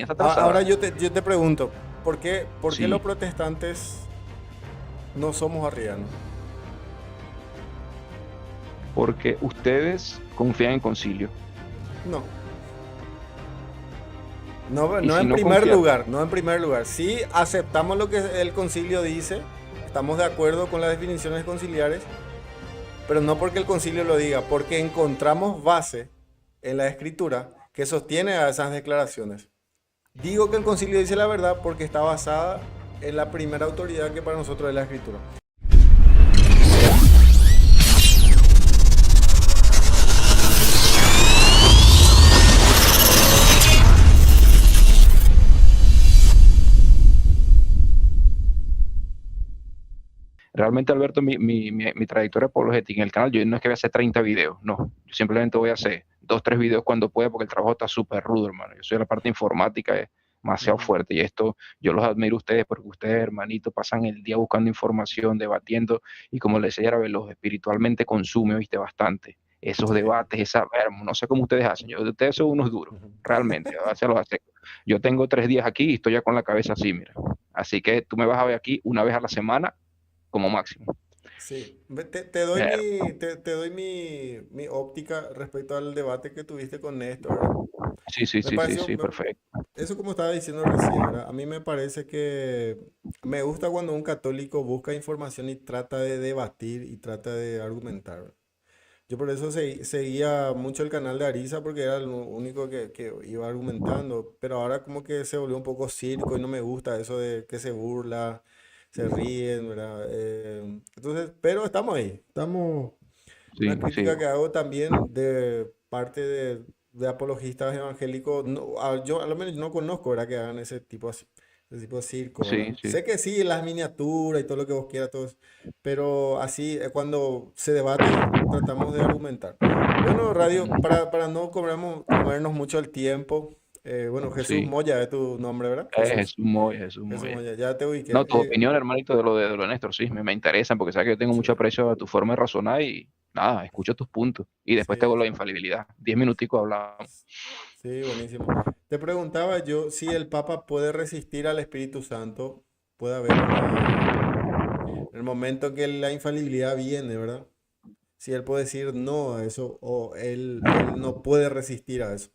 está Ahora atrasada. yo te pregunto, ¿por qué los Sí, protestantes no somos arrianos? porque ustedes confían en concilio. No. No, Y no si en no primer confían, lugar, no en primer lugar. Sí aceptamos lo que el concilio dice, estamos de acuerdo con las definiciones conciliares, pero no porque el concilio lo diga, porque encontramos base en la escritura que sostiene a esas declaraciones. Digo que el concilio dice la verdad porque está basada en la primera autoridad que para nosotros es la escritura. realmente, Alberto, mi trayectoria apologética en el canal, yo no es que voy a hacer 30 videos, no. Yo simplemente voy a hacer 2, 3 videos cuando pueda, porque el trabajo está súper rudo, hermano. Yo soy de la parte informática, es demasiado Ujú. fuerte. Y esto, yo los admiro a ustedes, porque ustedes, hermanito, pasan el día buscando información, debatiendo, y como les decía, los espiritualmente consume, viste, bastante. Esos Sí. debates, esa, no sé cómo ustedes hacen. Ustedes son unos duros, Ujú. realmente, se los hace. Yo tengo 3 días aquí y estoy ya con la cabeza así, mira. Así que tú me vas a ver aquí una vez a la semana como máximo. Sí, te doy Eh, mi óptica respecto al debate que tuviste con Néstor, ¿verdad? sí, sí, Me sí, sí, pareció, sí, perfecto. eso como estaba diciendo recién, ¿verdad? A mí me parece que me gusta cuando un católico busca información y trata de debatir y trata de argumentar, ¿verdad? Yo por eso seguía mucho el canal de Arisa porque era lo único que iba argumentando, pero ahora como que se volvió un poco circo y no me gusta eso de que se burla, se ríen, ¿verdad? Entonces, pero estamos ahí, estamos. Sí, Una sí, crítica que hago también de parte de apologistas evangélicos, yo a lo menos no conozco, ¿verdad? Que hagan ese tipo de circo, sí, ¿verdad? sí. Sé que sí, las miniaturas y todo lo que vos quieras, todo eso, pero así, cuando se debate, tratamos de argumentar. Bueno, Radio, para no comernos mucho el tiempo, bueno, Jesús Sí. Moya es tu nombre, ¿verdad? Jesús. Jesús Moya, Jesús Jesús Moya. Moya, ya te ubiqué. No, tu opinión, hermanito, de lo de Néstor, sí, me interesan, porque sabes que yo tengo Sí, mucho aprecio a tu forma de razonar y nada, escucho tus puntos. Y después te hago sí, la sí. infalibilidad. 10 minuticos hablamos. Sí, buenísimo. Te preguntaba yo si el Papa puede resistir al Espíritu Santo. Puede haber en el momento que la infalibilidad viene, ¿verdad? Si él puede decir no a eso o él no puede resistir a eso.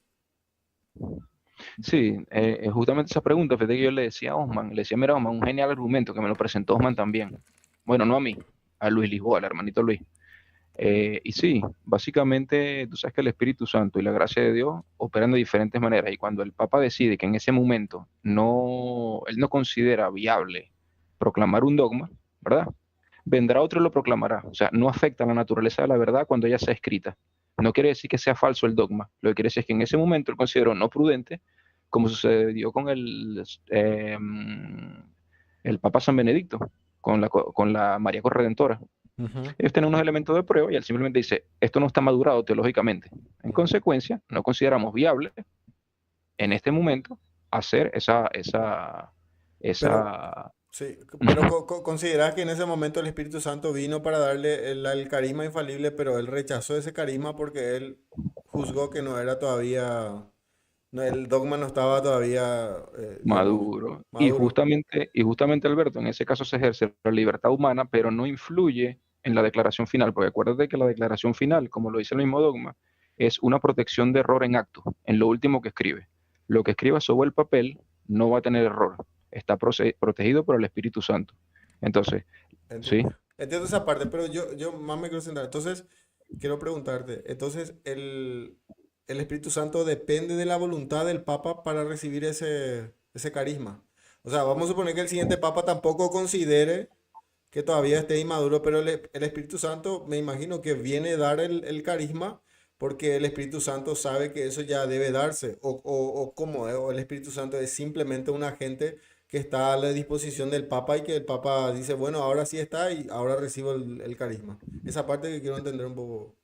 Sí, justamente esa pregunta, fíjate que yo le decía a Osman, le decía, mira, Osman, un genial argumento que me lo presentó Osman también. Bueno, no a mí, a Luis Lisboa, al hermanito Luis. Y sí, básicamente tú sabes que el Espíritu Santo y la gracia de Dios operan de diferentes maneras y cuando el Papa decide que en ese momento él no considera viable proclamar un dogma, ¿verdad? Vendrá otro y lo proclamará. O sea, no afecta a la naturaleza de la verdad cuando ella sea escrita. No quiere decir que sea falso el dogma. Lo que quiere decir es que en ese momento él consideró no prudente, como sucedió con el Papa San Benedicto, con la María Corredentora. Ujú, Ellos tienen unos elementos de prueba y él simplemente dice, esto no está madurado teológicamente. En ujú. consecuencia, no consideramos viable en este momento hacer Pero esa, sí, pero consideras que en ese momento el Espíritu Santo vino para darle el carisma infalible, pero él rechazó ese carisma porque él juzgó que no era todavía, no, el dogma no estaba todavía, digamos, maduro. Y maduro. justamente, y justamente, Alberto, en ese caso se ejerce la libertad humana, pero no influye en la declaración final, porque acuérdate que la declaración final, como lo dice el mismo dogma, es una protección de error en acto, en lo último que escribe. Lo que escriba sobre el papel no va a tener error, está protegido por el Espíritu Santo. Entonces, Enti- sí, Entiendo esa parte, pero yo más me quiero centrar. Entonces, quiero preguntarte, entonces, el Espíritu Santo depende de la voluntad del Papa para recibir ese carisma. O sea, vamos a suponer que el siguiente Papa tampoco considere que todavía esté inmaduro, pero el Espíritu Santo me imagino que viene a dar el carisma porque el Espíritu Santo sabe que eso ya debe darse. O cómo, o el Espíritu Santo es simplemente un agente que está a la disposición del Papa y que el Papa dice, bueno, ahora sí está y ahora recibo el carisma. Esa parte que quiero entender un poco.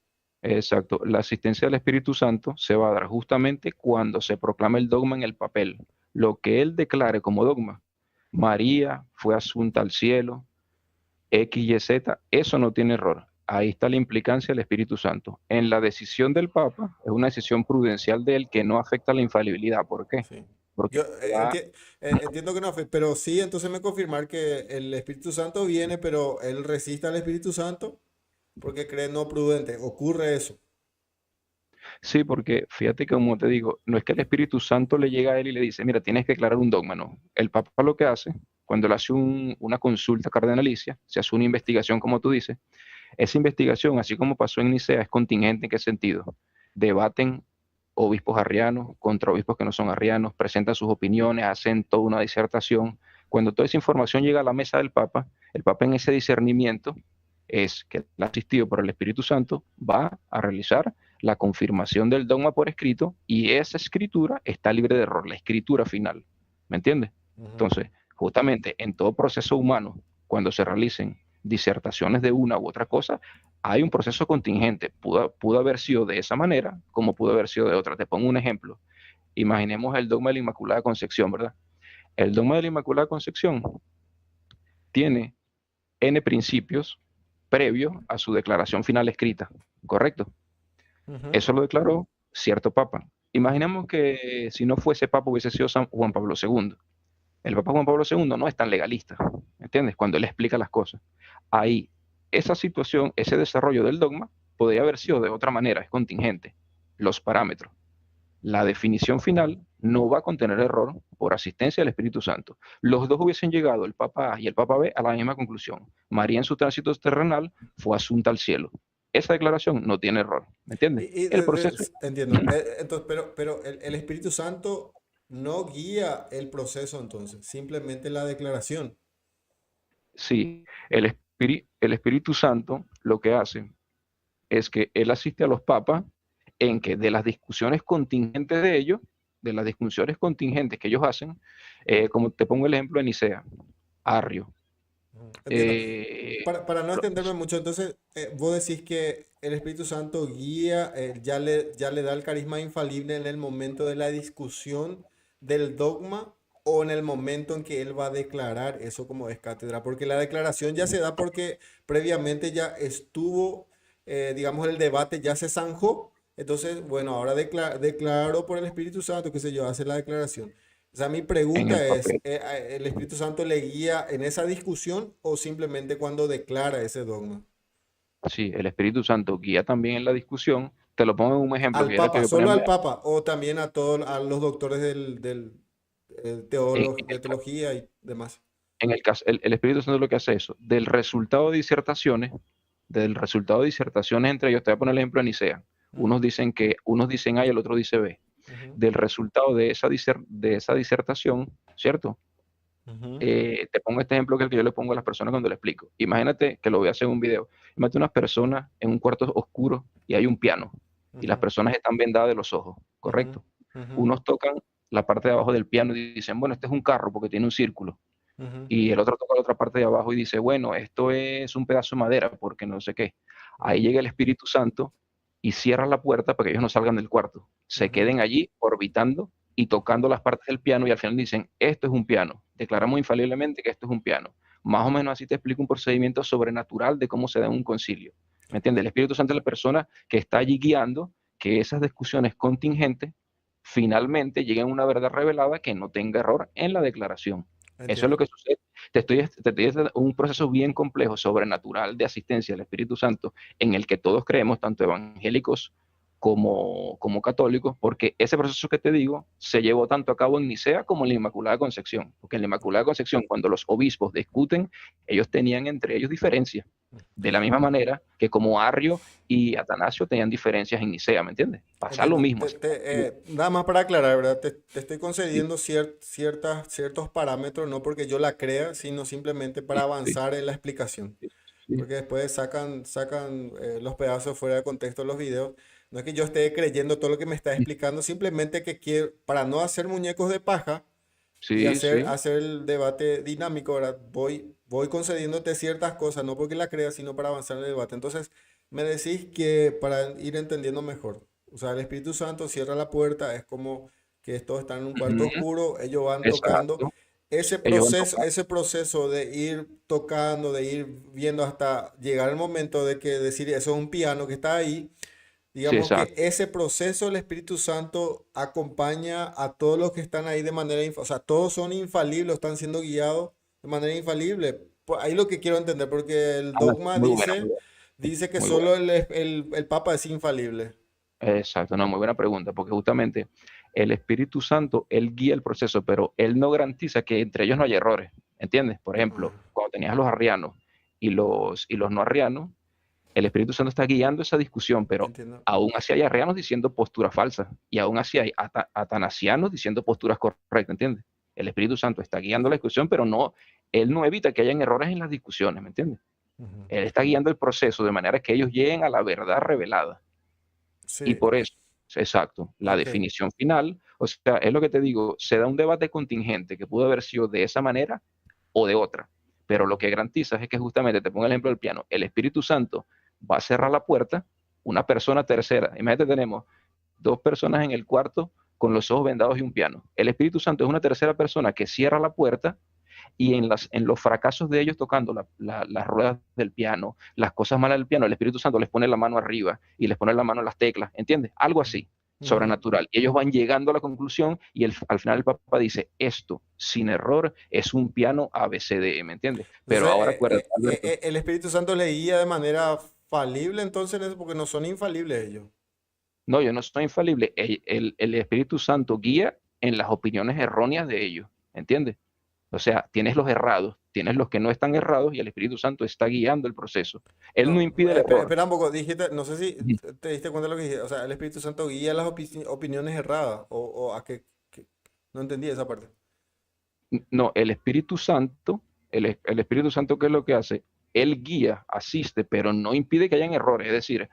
exacto. La asistencia del Espíritu Santo se va a dar justamente cuando se proclama el dogma en el papel. Lo que él declare como dogma. María fue asunta al cielo, X, Y, Z, eso no tiene error. Ahí está la implicancia del Espíritu Santo. En la decisión del Papa es una decisión prudencial de él que no afecta la infalibilidad. ¿Por qué? Sí. porque Yo va. entiendo que no, pero sí, entonces me confirmar que el Espíritu Santo viene, pero él resiste al Espíritu Santo porque cree no prudente. Ocurre eso. Sí, porque fíjate que como te digo, no es que el Espíritu Santo le llega a él y le dice, mira, tienes que declarar un dogma, no. El Papa lo que hace, cuando él hace una consulta cardenalicia, se hace una investigación, como tú dices, esa investigación, así como pasó en Nicea, es contingente. ¿En qué sentido? Debaten obispos arrianos contra obispos que no son arrianos, presentan sus opiniones, hacen toda una disertación. Cuando toda esa información llega a la mesa del Papa, el Papa en ese discernimiento es que el asistido por el Espíritu Santo va a realizar la confirmación del dogma por escrito y esa escritura está libre de error, la escritura final. ¿Me entiendes? Ujú, Entonces, justamente en todo proceso humano, cuando se realicen disertaciones de una u otra cosa, hay un proceso contingente. Pudo haber sido de esa manera, como pudo haber sido de otra. Te pongo un ejemplo. Imaginemos el dogma de la Inmaculada Concepción, ¿verdad? El dogma de la Inmaculada Concepción tiene N principios previos a su declaración final escrita, ¿correcto? ujú, Eso lo declaró cierto papa. ujú. Imaginemos que si no fuese papa hubiese sido San Juan Pablo II. El Papa Juan Pablo II no es tan legalista, ¿me entiendes? Cuando él explica las cosas. Ahí, esa situación, ese desarrollo del dogma, podría haber sido de otra manera, es contingente. Los parámetros. La definición final no va a contener error por asistencia del Espíritu Santo. Los dos hubiesen llegado, el Papa A y el Papa B, a la misma conclusión. María en su tránsito terrenal fue asunta al cielo. Esa declaración no tiene error, ¿me entiendes? El proceso. Entiendo. Entonces, pero el Espíritu Santo no guía el proceso entonces, simplemente la declaración. Sí, el Espíritu Santo lo que hace es que él asiste a los papas en que de las discusiones contingentes de ellos, de las discusiones contingentes que ellos hacen, como te pongo el ejemplo de Nicea, Arrio, Ujú, entiendo. eh, Para no extenderme mucho, entonces vos decís que el Espíritu Santo guía, ya le da el carisma infalible en el momento de la discusión del dogma o en el momento en que él va a declarar eso como es cátedra, porque la declaración ya se da porque previamente ya estuvo, digamos, el debate ya se zanjó. Entonces, bueno, ahora declaro por el Espíritu Santo, qué sé yo, hace la declaración. O sea, mi en el pregunta es, papel. ¿el Espíritu Santo le guía en esa discusión o simplemente cuando declara ese dogma? Sí, el Espíritu Santo guía también en la discusión. Te lo pongo en un ejemplo Al que era que Papa, yo, por solo ejemplo, al Papa o también a todos, a los doctores en, de teología y demás. en el caso, el Espíritu Santo lo que hace es eso, del resultado de disertaciones entre ellos, te voy a poner el ejemplo de Nicea. Ujú, Unos dicen A y el otro dice B. ujú, Del resultado de esa disertación, ¿cierto? ujú, Te pongo este ejemplo que es el que yo le pongo a las personas cuando le explico. Imagínate que lo voy a hacer en un video. Imagínate unas personas en un cuarto oscuro y hay un piano y las ujú, personas están vendadas de los ojos, ujú, ¿correcto? ujú, Unos tocan la parte de abajo del piano y dicen, bueno, este es un carro porque tiene un círculo. ujú, Y el otro toca la otra parte de abajo y dice, bueno, esto es un pedazo de madera porque no sé qué. Ahí ujú, llega el Espíritu Santo y cierra la puerta para que ellos no salgan del cuarto. Se ujú, queden allí orbitando y tocando las partes del piano y al final dicen, esto es un piano. Declaramos infaliblemente que esto es un piano. Más o menos así te explico un procedimiento sobrenatural de cómo se da un concilio. ¿Me entiendes? El Espíritu Santo es la persona que está allí guiando que esas discusiones contingentes finalmente lleguen a una verdad revelada que no tenga error en la declaración. Eso es lo entiendo. que sucede. Te estoy diciendo un proceso bien complejo, sobrenatural de asistencia del Espíritu Santo, en el que todos creemos, tanto evangélicos como católicos, porque ese proceso que te digo se llevó tanto a cabo en Nicea como en la Inmaculada Concepción. Porque en la Inmaculada Concepción, cuando los obispos discuten, ellos tenían entre ellos diferencias. De la misma manera que como Arrio y Atanasio tenían diferencias en Nicea, ¿me entiendes? Pasa lo Entiendo. mismo. Nada más para aclarar, ¿verdad? Te estoy Sí, concediendo ciertos parámetros, no porque yo la crea, sino simplemente para sí, avanzar en la explicación. sí, sí, Porque después sacan los pedazos fuera de contexto de los videos. No es que yo esté creyendo todo lo que me está sí, explicando, simplemente que quiero, para no hacer muñecos de paja y sí, sí. hacer el debate dinámico, ¿verdad? Voy concediéndote ciertas cosas, no porque la creas, sino para avanzar en el debate. Entonces, me decís que para ir entendiendo mejor, o sea, el Espíritu Santo cierra la puerta, es como que todos están en un cuarto Ujú, oscuro, ellos van tocando. exacto. Ellos van tocando. Ese proceso de ir tocando, de ir viendo hasta llegar el momento de que decir eso es un piano que está ahí, Sí, Digamos que exacto. ese proceso el Espíritu Santo acompaña a todos los que están ahí de manera, o sea, todos son infalibles, están siendo guiados de manera infalible. Ahí lo que quiero entender, porque el Ah, dogma muy buena, muy dice, buena. dice que Muy solo buena. el Papa es infalible. Exacto, no, muy buena pregunta, porque justamente el Espíritu Santo, él guía el proceso, pero él no garantiza que entre ellos no haya errores, ¿entiendes? Por ejemplo, Ah, cuando tenías a los arrianos y los no arrianos, el Espíritu Santo está guiando esa discusión, pero entiendo. aún así hay arrianos diciendo posturas falsas, y aún así hay atanasianos diciendo posturas correctas, ¿entiendes? El Espíritu Santo está guiando la discusión, pero no, él no evita que hayan errores en las discusiones, ¿me entiendes? Ujú. Él está guiando el proceso de manera que ellos lleguen a la verdad revelada. Y Sí, por eso, exacto, la ok. definición final, o sea, es lo que te digo, se da un debate contingente que pudo haber sido de esa manera o de otra, pero lo que garantiza es que justamente, te pongo el ejemplo del piano, el Espíritu Santo va a cerrar la puerta, una persona tercera, imagínate, tenemos dos personas en el cuarto con los ojos vendados y un piano. El Espíritu Santo es una tercera persona que cierra la puerta y en los fracasos de ellos tocando las ruedas del piano, las cosas malas del piano, el Espíritu Santo les pone la mano arriba y les pone la mano en las teclas, ¿entiendes? Algo así, Ujú. sobrenatural. Y ellos van llegando a la conclusión y al final el Papa dice, esto, sin error, es un piano ABCD, ¿me entiendes? Pero Entonces, ahora acuérdate, Alberto, el Espíritu Santo le guía de manera falible, entonces, porque no son infalibles ellos. no, yo no soy infalible, el Espíritu Santo guía en las opiniones erróneas de ellos, ¿entiendes? O sea, tienes los errados, tienes los que no están errados y el Espíritu Santo está guiando el proceso. Él no No, impide el error. espera un poco, dijiste, no sé si Ujú. te diste cuenta de lo que dije, o sea, el Espíritu Santo guía las opiniones erradas, o a no entendí esa parte. No, el Espíritu Santo, el Espíritu Santo, ¿qué es lo que hace? Él guía, asiste, pero no impide que hayan errores. Es decir,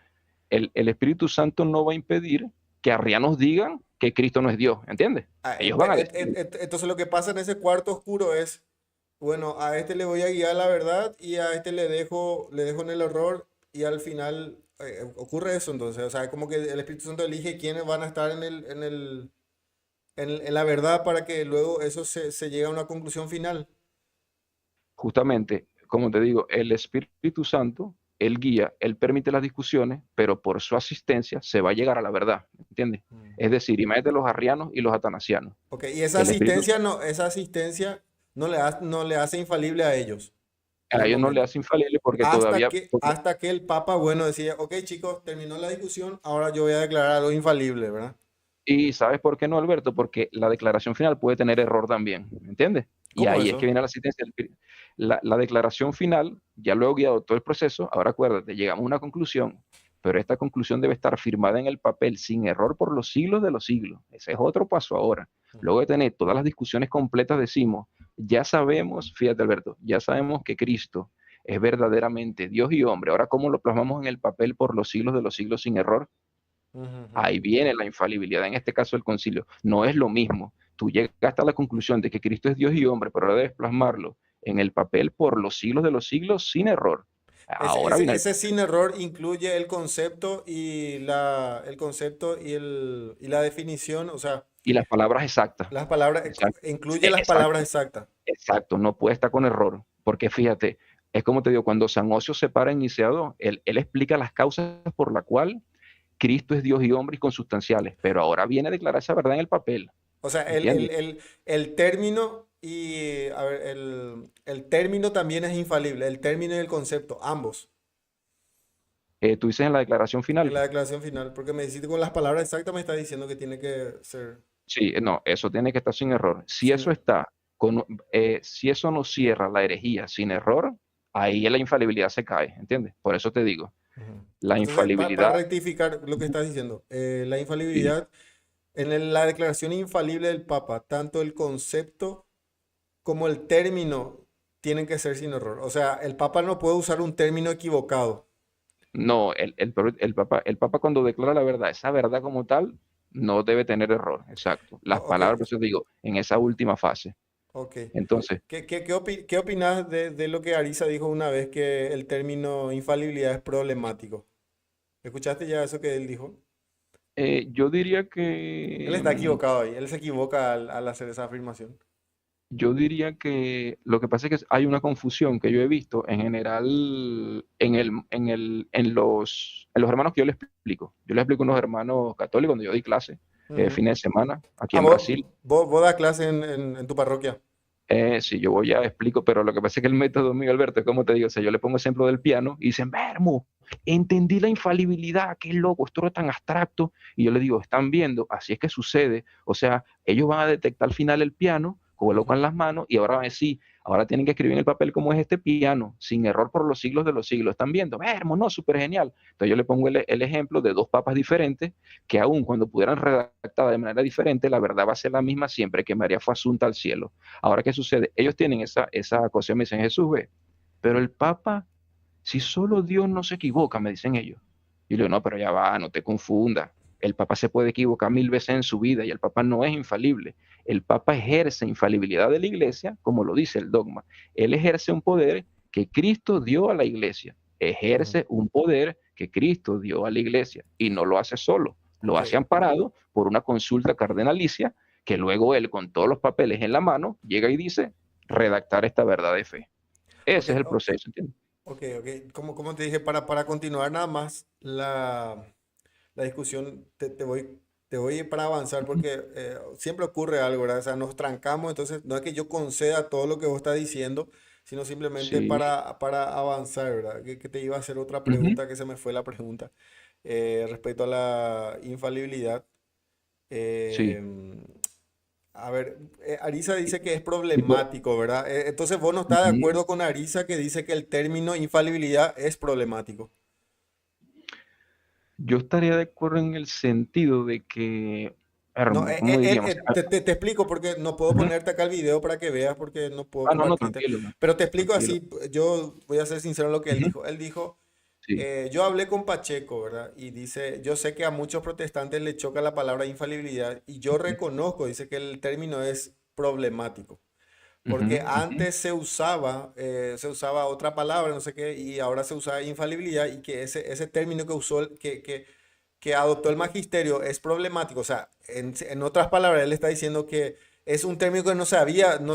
el Espíritu Santo no va a impedir que arrianos digan que Cristo no es Dios, ¿entiendes? Ellos van a decir, Entonces lo que pasa en ese cuarto oscuro es, bueno, a este le voy a guiar la verdad y a este le dejo en el error y al final ocurre eso entonces, o sea, como que el Espíritu Santo elige quiénes van a estar en la verdad para que luego eso se llegue a una conclusión final. justamente, como te digo, el Espíritu Santo, él guía, él permite las discusiones, pero por su asistencia se va a llegar a la verdad, ¿entiendes? Mm. Es decir, imagínate los arrianos y los atanasianos. Ok, y El Espíritu esa asistencia no le hace infalible a ellos en a el ellos no le momento. hace infalible porque todavía, Hasta que el Papa, bueno, decía, ok chicos, terminó la discusión, ahora yo voy a declarar algo infalible, ¿verdad? y ¿sabes por qué no, Alberto? Porque la declaración final puede tener error también, ¿me entiendes? Y ¿Cómo ahí es que eso? viene la asistencia del Espíritu. La declaración final, ya luego guiado todo el proceso, ahora acuérdate, llegamos a una conclusión, pero esta conclusión debe estar firmada en el papel sin error por los siglos de los siglos. Ese es otro paso ahora. Luego de tener todas las discusiones completas, decimos, ya sabemos, fíjate Alberto, ya sabemos que Cristo es verdaderamente Dios y hombre. Ahora, ¿cómo lo plasmamos en el papel por los siglos de los siglos sin error? Ujú, ujú. Ahí viene la infalibilidad, en este caso el concilio. No es lo mismo. Tú llegaste a la conclusión de que Cristo es Dios y hombre, pero ahora debes plasmarlo en el papel por los siglos de los siglos sin error. Ahora viene el Ese proceso. sin error incluye el concepto el concepto y la definición, o sea, Y las palabras exactas. las palabras, Exacto. incluye las palabras Exacto. exactas. Exacto. No puede estar con error. Porque fíjate, es como te digo, cuando San Ocio se para iniciado, él explica las causas por la cual Cristo es Dios y hombre y consubstanciales. Pero ahora viene a declarar esa verdad en el papel. O sea, ¿Entiendes? el término a ver, el término también es infalible, el término y el concepto, ambos, Tú dices en la declaración en final. la declaración final, porque me dijiste con las palabras exactas, me está diciendo que tiene que ser Sí, no, eso tiene que estar sin error. Si sin... eso está, si eso no cierra la herejía sin error, ahí la infalibilidad se cae, ¿entiendes? Por eso te digo, Ujú. la Entonces, para infalibilidad, rectificar lo que estás diciendo, la sí, infalibilidad, la declaración infalible del Papa, tanto el concepto como el término tienen que ser sin error. O sea, el Papa no puede usar un término equivocado. no, el Papa cuando declara la verdad, esa verdad como tal, no debe tener error, exacto. Las Ok, palabras, por eso te digo, en esa última fase. ok. Entonces, ¿Qué opinas de lo que Arisa dijo una vez que el término infalibilidad es problemático? ¿Escuchaste ya eso que él dijo? yo diría Él que está equivocado ahí, él se equivoca al hacer esa afirmación. Yo diría que lo que pasa es que hay una confusión que yo he visto en general en los hermanos que yo les explico. Yo les explico a unos hermanos católicos cuando yo doy clase, Ujú. fines de semana, aquí Ah, en Brasil. vos das clase en tu parroquia. Sí, yo voy a explico, pero lo que pasa es que el método mío, Alberto, es como te digo, o sea, yo le pongo ejemplo del piano y dicen, Vermo, entendí la infalibilidad, qué loco, esto era tan abstracto. Y yo le digo, están viendo, así es que sucede. O sea, ellos van a detectar al final el piano, Ujú. colocan las manos y ahora van a decir, ahora tienen que escribir en el papel cómo es este piano, sin error por los siglos de los siglos. ¿Están viendo? Vermo, no, súper genial. Entonces yo le pongo el ejemplo de dos papas diferentes que aún cuando pudieran redactar de manera diferente, la verdad va a ser la misma siempre, que María fue asunta al cielo. Ahora, ¿qué sucede? Ellos tienen esa cosa, me dicen, Jesús, ve, pero el Papa, si solo Dios no se equivoca, me dicen ellos. Y yo digo, no, pero ya va, no te confundas. El Papa se puede equivocar 1000 veces en su vida y el Papa no es infalible. El Papa ejerce infalibilidad de la iglesia, como lo dice el dogma. Él ejerce un poder que Cristo dio a la iglesia. Ujú. Ejerce un poder que Cristo dio a la iglesia y no lo hace solo, lo Ok, hace amparado por una consulta cardenalicia que luego él, con todos los papeles en la mano, llega y dice, redactar esta verdad de fe. ok, Ese es el proceso, ¿entiendes? ok. Como te dije, para continuar nada más la discusión, te voy a ir para avanzar porque siempre ocurre algo, ¿verdad? O sea, nos trancamos, entonces no es que yo conceda todo lo que vos estás diciendo, sino simplemente Sí. para avanzar, ¿verdad? Que te iba a hacer otra Ujú. pregunta que se me fue la pregunta respecto a la infalibilidad. Sí. Eh, a ver, Arisa dice que es Tipo, problemático, ¿verdad? Entonces vos no estás de ujú. acuerdo con Arisa que dice que el término infalibilidad es problemático. Yo estaría de acuerdo en el sentido de que, No, ¿cómo diríamos? te explico porque no puedo Ujú. ponerte acá el video para que veas porque no puedo No, compartirte. tranquilo, no, Pero te explico tranquilo. así, yo voy a ser sincero en lo que él Ujú. dijo. Él dijo, Sí. yo hablé con Pacheco, ¿verdad? Y dice, yo sé que a muchos protestantes le choca la palabra infalibilidad y yo Ujú. reconozco, dice que el término es problemático. Ujú. Porque Ujú. antes se usaba otra palabra, no sé qué, y ahora se usa infalibilidad y que ese término que usó, que adoptó el magisterio es problemático. O sea, en otras palabras, él está diciendo que es un término que no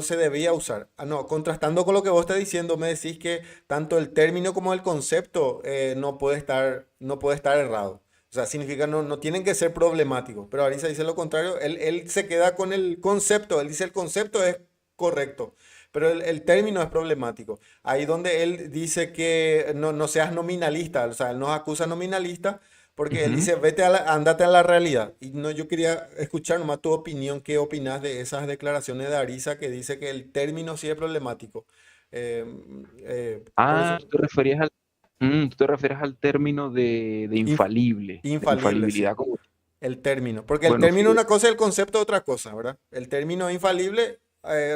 se debía usar. Ah, no, contrastando con lo que vos estás diciendo, me decís que tanto el término como el concepto no puede estar errado. O sea, significa no tienen que ser problemáticos. Pero Arisa dice lo contrario, él se queda con el concepto, él dice el concepto es correcto, pero el término es problemático. Ahí donde él dice que no seas nominalista, o sea, él nos acusa nominalista porque él Ujú. dice, ándate a la realidad. Y no, yo quería escuchar nomás tu opinión, qué opinas de esas declaraciones de Arisa que dice que el término sí es problemático. Eh, por eso, Tú te refieres al término de inf- infalible, de infalible, infalibilidad sí. como. El término. Porque el Bueno, término es fíjate. una cosa y el concepto es otra cosa, ¿verdad? El término infalible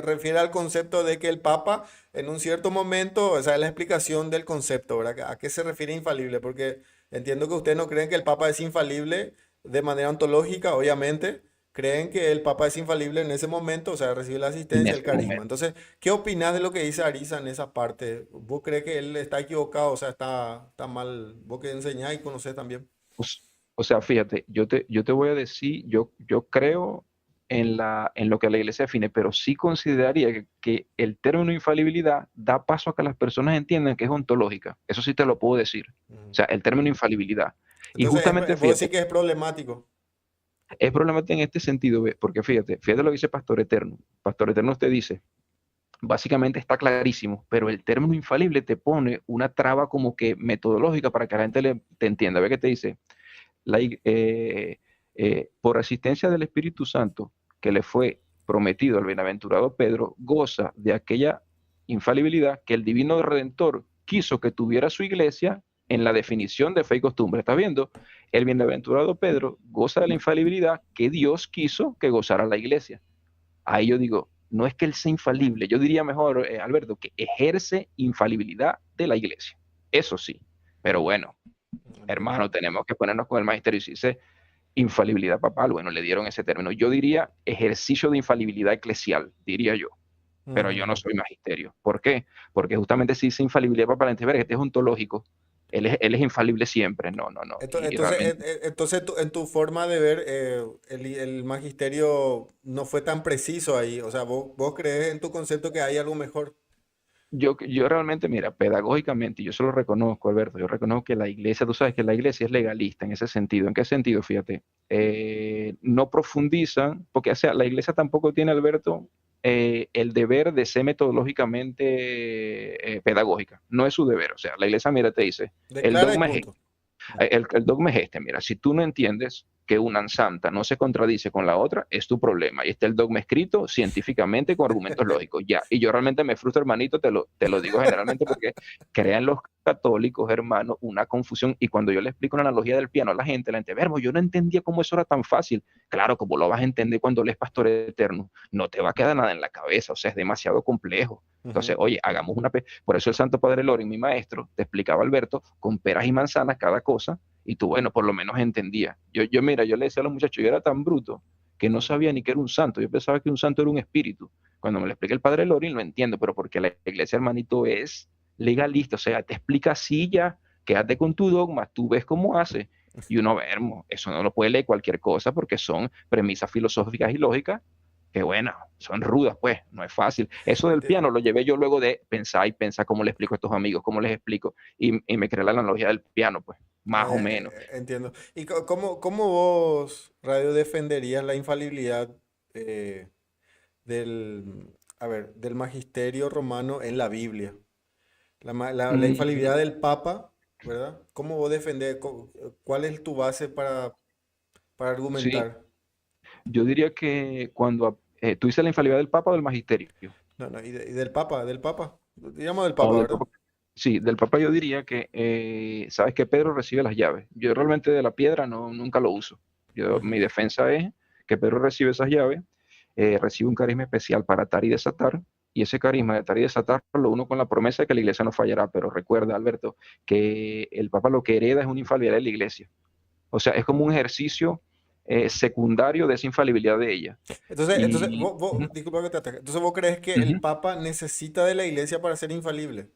refiere al concepto de que el Papa en un cierto momento, o sea, es la explicación del concepto, ¿verdad? ¿A qué se refiere infalible? Porque entiendo que ustedes no creen que el Papa es infalible de manera ontológica, obviamente. Creen que el Papa es infalible en ese momento, o sea, recibe la En asistencia, el ese carisma. momento. Entonces, ¿qué opinas de lo que dice Arisa en esa parte? ¿Vos crees que él está equivocado, o sea, está mal? ¿Vos que enseñás y conocés también? O, s- o sea, fíjate, yo te voy a decir, yo creo en lo que la iglesia define, pero sí consideraría que el término infalibilidad da paso a que las personas entiendan que es ontológica. Eso sí te lo puedo decir. O Ujú. sea, el término infalibilidad. Y Entonces, justamente, vos decís fíjate, que es problemático. es problemático en este sentido, ¿ve? Porque fíjate lo que dice Pastor Eterno. Pastor Eterno te dice, básicamente está clarísimo, pero el término infalible te pone una traba como que metodológica para que la gente te entienda. ¿Ve que te dice? la, por asistencia del Espíritu Santo que le fue prometido al bienaventurado Pedro, goza de aquella infalibilidad que el divino redentor quiso que tuviera su iglesia en la definición de fe y costumbre. ¿Estás viendo? El bienaventurado Pedro goza de la infalibilidad que Dios quiso que gozara la iglesia. Ahí yo digo, no es que él sea infalible, yo diría mejor, Alberto, que ejerce infalibilidad de la iglesia. Eso sí, pero bueno, Entiendo. hermano, tenemos que ponernos con el magisterio y si dice infalibilidad papal, bueno, le dieron ese término. Yo diría ejercicio de infalibilidad eclesial, diría yo, pero yo no Ujú. soy magisterio. ¿Por qué? Porque justamente si dice infalibilidad papal, entonces, este es ontológico. él es infalible siempre. No, no, no. Y Entonces, realmente entonces en tu forma de ver, el magisterio no fue tan preciso ahí. O sea, vos crees en tu concepto que hay algo mejor. yo realmente, mira, pedagógicamente, yo se lo reconozco, Alberto, yo reconozco que la iglesia, tú sabes que la iglesia es legalista en ese sentido. ¿En qué sentido? Fíjate, no profundizan, porque o sea, la iglesia tampoco tiene, Alberto, el deber de ser metodológicamente pedagógica. No es su deber. O sea, la iglesia, mira, te dice, el Declara y dogma es punto. el dogma es este, mira, si tú no entiendes que una santa no se contradice con la otra, es tu problema. Y está el dogma escrito científicamente con argumentos lógicos. Ya, y yo realmente me frustro, hermanito, te lo digo generalmente porque crean los católicos, hermanos, una confusión. Y cuando yo le explico una analogía del piano a la gente, verbo, yo no entendía cómo eso era tan fácil. Claro, como lo vas a entender cuando lees Pastor Eterno, no te va a quedar nada en la cabeza, o sea, es demasiado complejo. Entonces, Ujú. oye, hagamos una... Por eso el Santo Padre Loring, mi maestro, te explicaba, Alberto, con peras y manzanas cada cosa, y tú, bueno, por lo menos entendías. Mira, yo le decía a los muchachos, yo era tan bruto que no sabía ni que era un santo, yo pensaba que un santo era un espíritu. Cuando me lo explica el Padre Loring, lo entiendo, pero porque la iglesia, hermanito, es legalista, o sea, te explica así ya, quédate con tu dogma, tú ves cómo hace. Y uno, vermo, eso no lo puede leer cualquier cosa porque son premisas filosóficas y lógicas que bueno, son rudas, pues, no es fácil. Eso del Entiendo. piano lo llevé yo luego de pensar y pensar cómo le explico a estos amigos, cómo les explico, y me creé la analogía del piano, pues, más o menos. Entiendo. ¿Y cómo vos, Radio, defenderías la infalibilidad eh, del, a ver, del magisterio romano en la Biblia? La infalibilidad Mm, del Papa, ¿verdad? ¿Cómo vos defendés? ¿Cuál es tu base para sí, argumentar? yo diría que cuando tú dices la infalibilidad del Papa o del Magisterio, No, no, y del Papa. Digamos del o Papa, del ¿verdad? Papa, sí, del Papa yo diría que, sabes que Pedro recibe las llaves. Yo realmente de la piedra no, nunca lo uso. Mi Ujú. defensa es que Pedro recibe esas llaves, recibe un carisma especial para atar y desatar, y ese carisma de atar y desatar lo uno con la promesa de que la iglesia no fallará. Pero recuerda, Alberto, que el Papa lo que hereda es una infalibilidad de la iglesia. O sea, es como un ejercicio secundario de esa infalibilidad de ella. Entonces Y ujú, disculpa que te ataque. Entonces vos crees que el ujú, Papa necesita de la iglesia para ser infalible.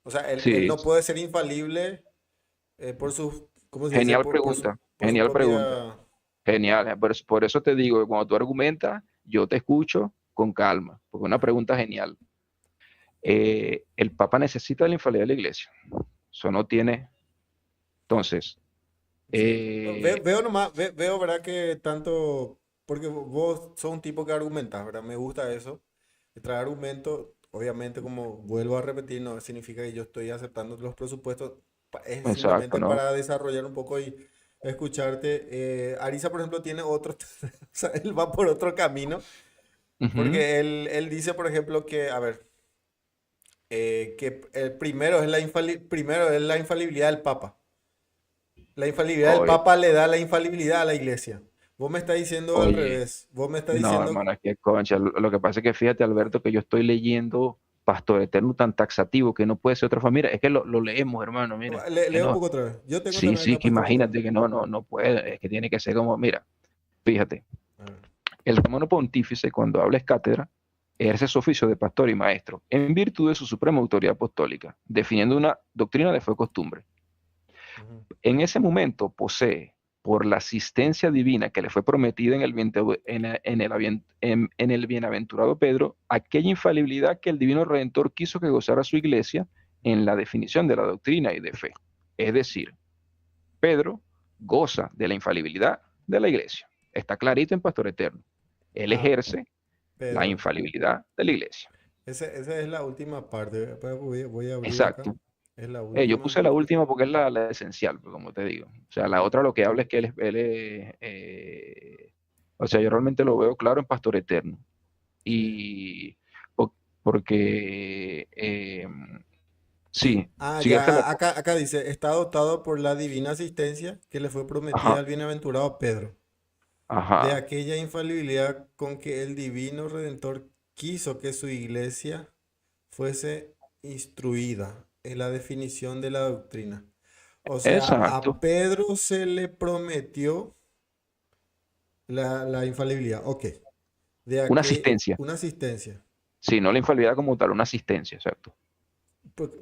O sea, él sí, no puede ser infalible por sus, ¿cómo se dice? genial pregunta, Por su genial pregunta. propia... Genial, por eso te digo que cuando tú argumentas, yo te escucho con calma, porque es una Ajá. pregunta genial. El Papa necesita la infalibilidad de la iglesia. Eso no tiene. Entonces, Sí. eh, Veo nomás, veo, ¿verdad? Que tanto, porque vos sos un tipo que argumentas, ¿verdad? Me gusta eso. De traer argumentos, obviamente, como vuelvo a repetir, no significa que yo estoy aceptando los presupuestos, es exacto, simplemente ¿no? para desarrollar un poco y escucharte. Arisa, por ejemplo, tiene otro, o sea, él va por otro camino, Ujú. porque él dice, por ejemplo, que, a ver, que primero es primero es la infalibilidad del Papa. La infalibilidad del Oye, Papa le da la infalibilidad a la iglesia. Vos me estás diciendo al oye, revés. Vos me estás no, diciendo, hermano, es que concha, lo que pasa es que fíjate, Alberto, que yo estoy leyendo Pastor Eterno tan taxativo que no puede ser otra familia. Es que lo leemos, hermano, mira, que leo un no. poco otra vez. Yo tengo Sí, también sí, acá que Pastor Eterno. imagínate que no, no, no puede, es que tiene que ser como, mira, fíjate. A ver. El romano pontífice, cuando habla es cátedra, ejerce su oficio de pastor y maestro, en virtud de su suprema autoridad apostólica, definiendo una doctrina de fe y costumbre. Ujú. En ese momento posee, por la asistencia divina que le fue prometida en el bienaventurado Pedro, aquella infalibilidad que el divino Redentor quiso que gozara su iglesia en la definición de la doctrina y de fe. Es decir, Pedro goza de la infalibilidad de la iglesia. Está clarito en Pastor Eterno. Él Ah, ejerce la Pedro. infalibilidad de la iglesia. Esa es la última parte. Voy a abrir acá. Exacto. Es la Yo última. puse la última porque es la esencial, pues, como te digo. O sea, la otra lo que habla es que o sea, yo realmente lo veo claro en Pastor Eterno. Sí. Y porque, sí, sigue hasta la... Ya, acá dice, está dotado por la divina asistencia que le fue prometida Ajá, al bienaventurado Pedro, de ajá, aquella infalibilidad con que el divino Redentor quiso que su iglesia fuese instruida en la definición de la doctrina. O sea, a exacto. Pedro se le prometió la infalibilidad. Ok, Una asistencia. una asistencia. Sí, no la infalibilidad como tal, una asistencia, exacto.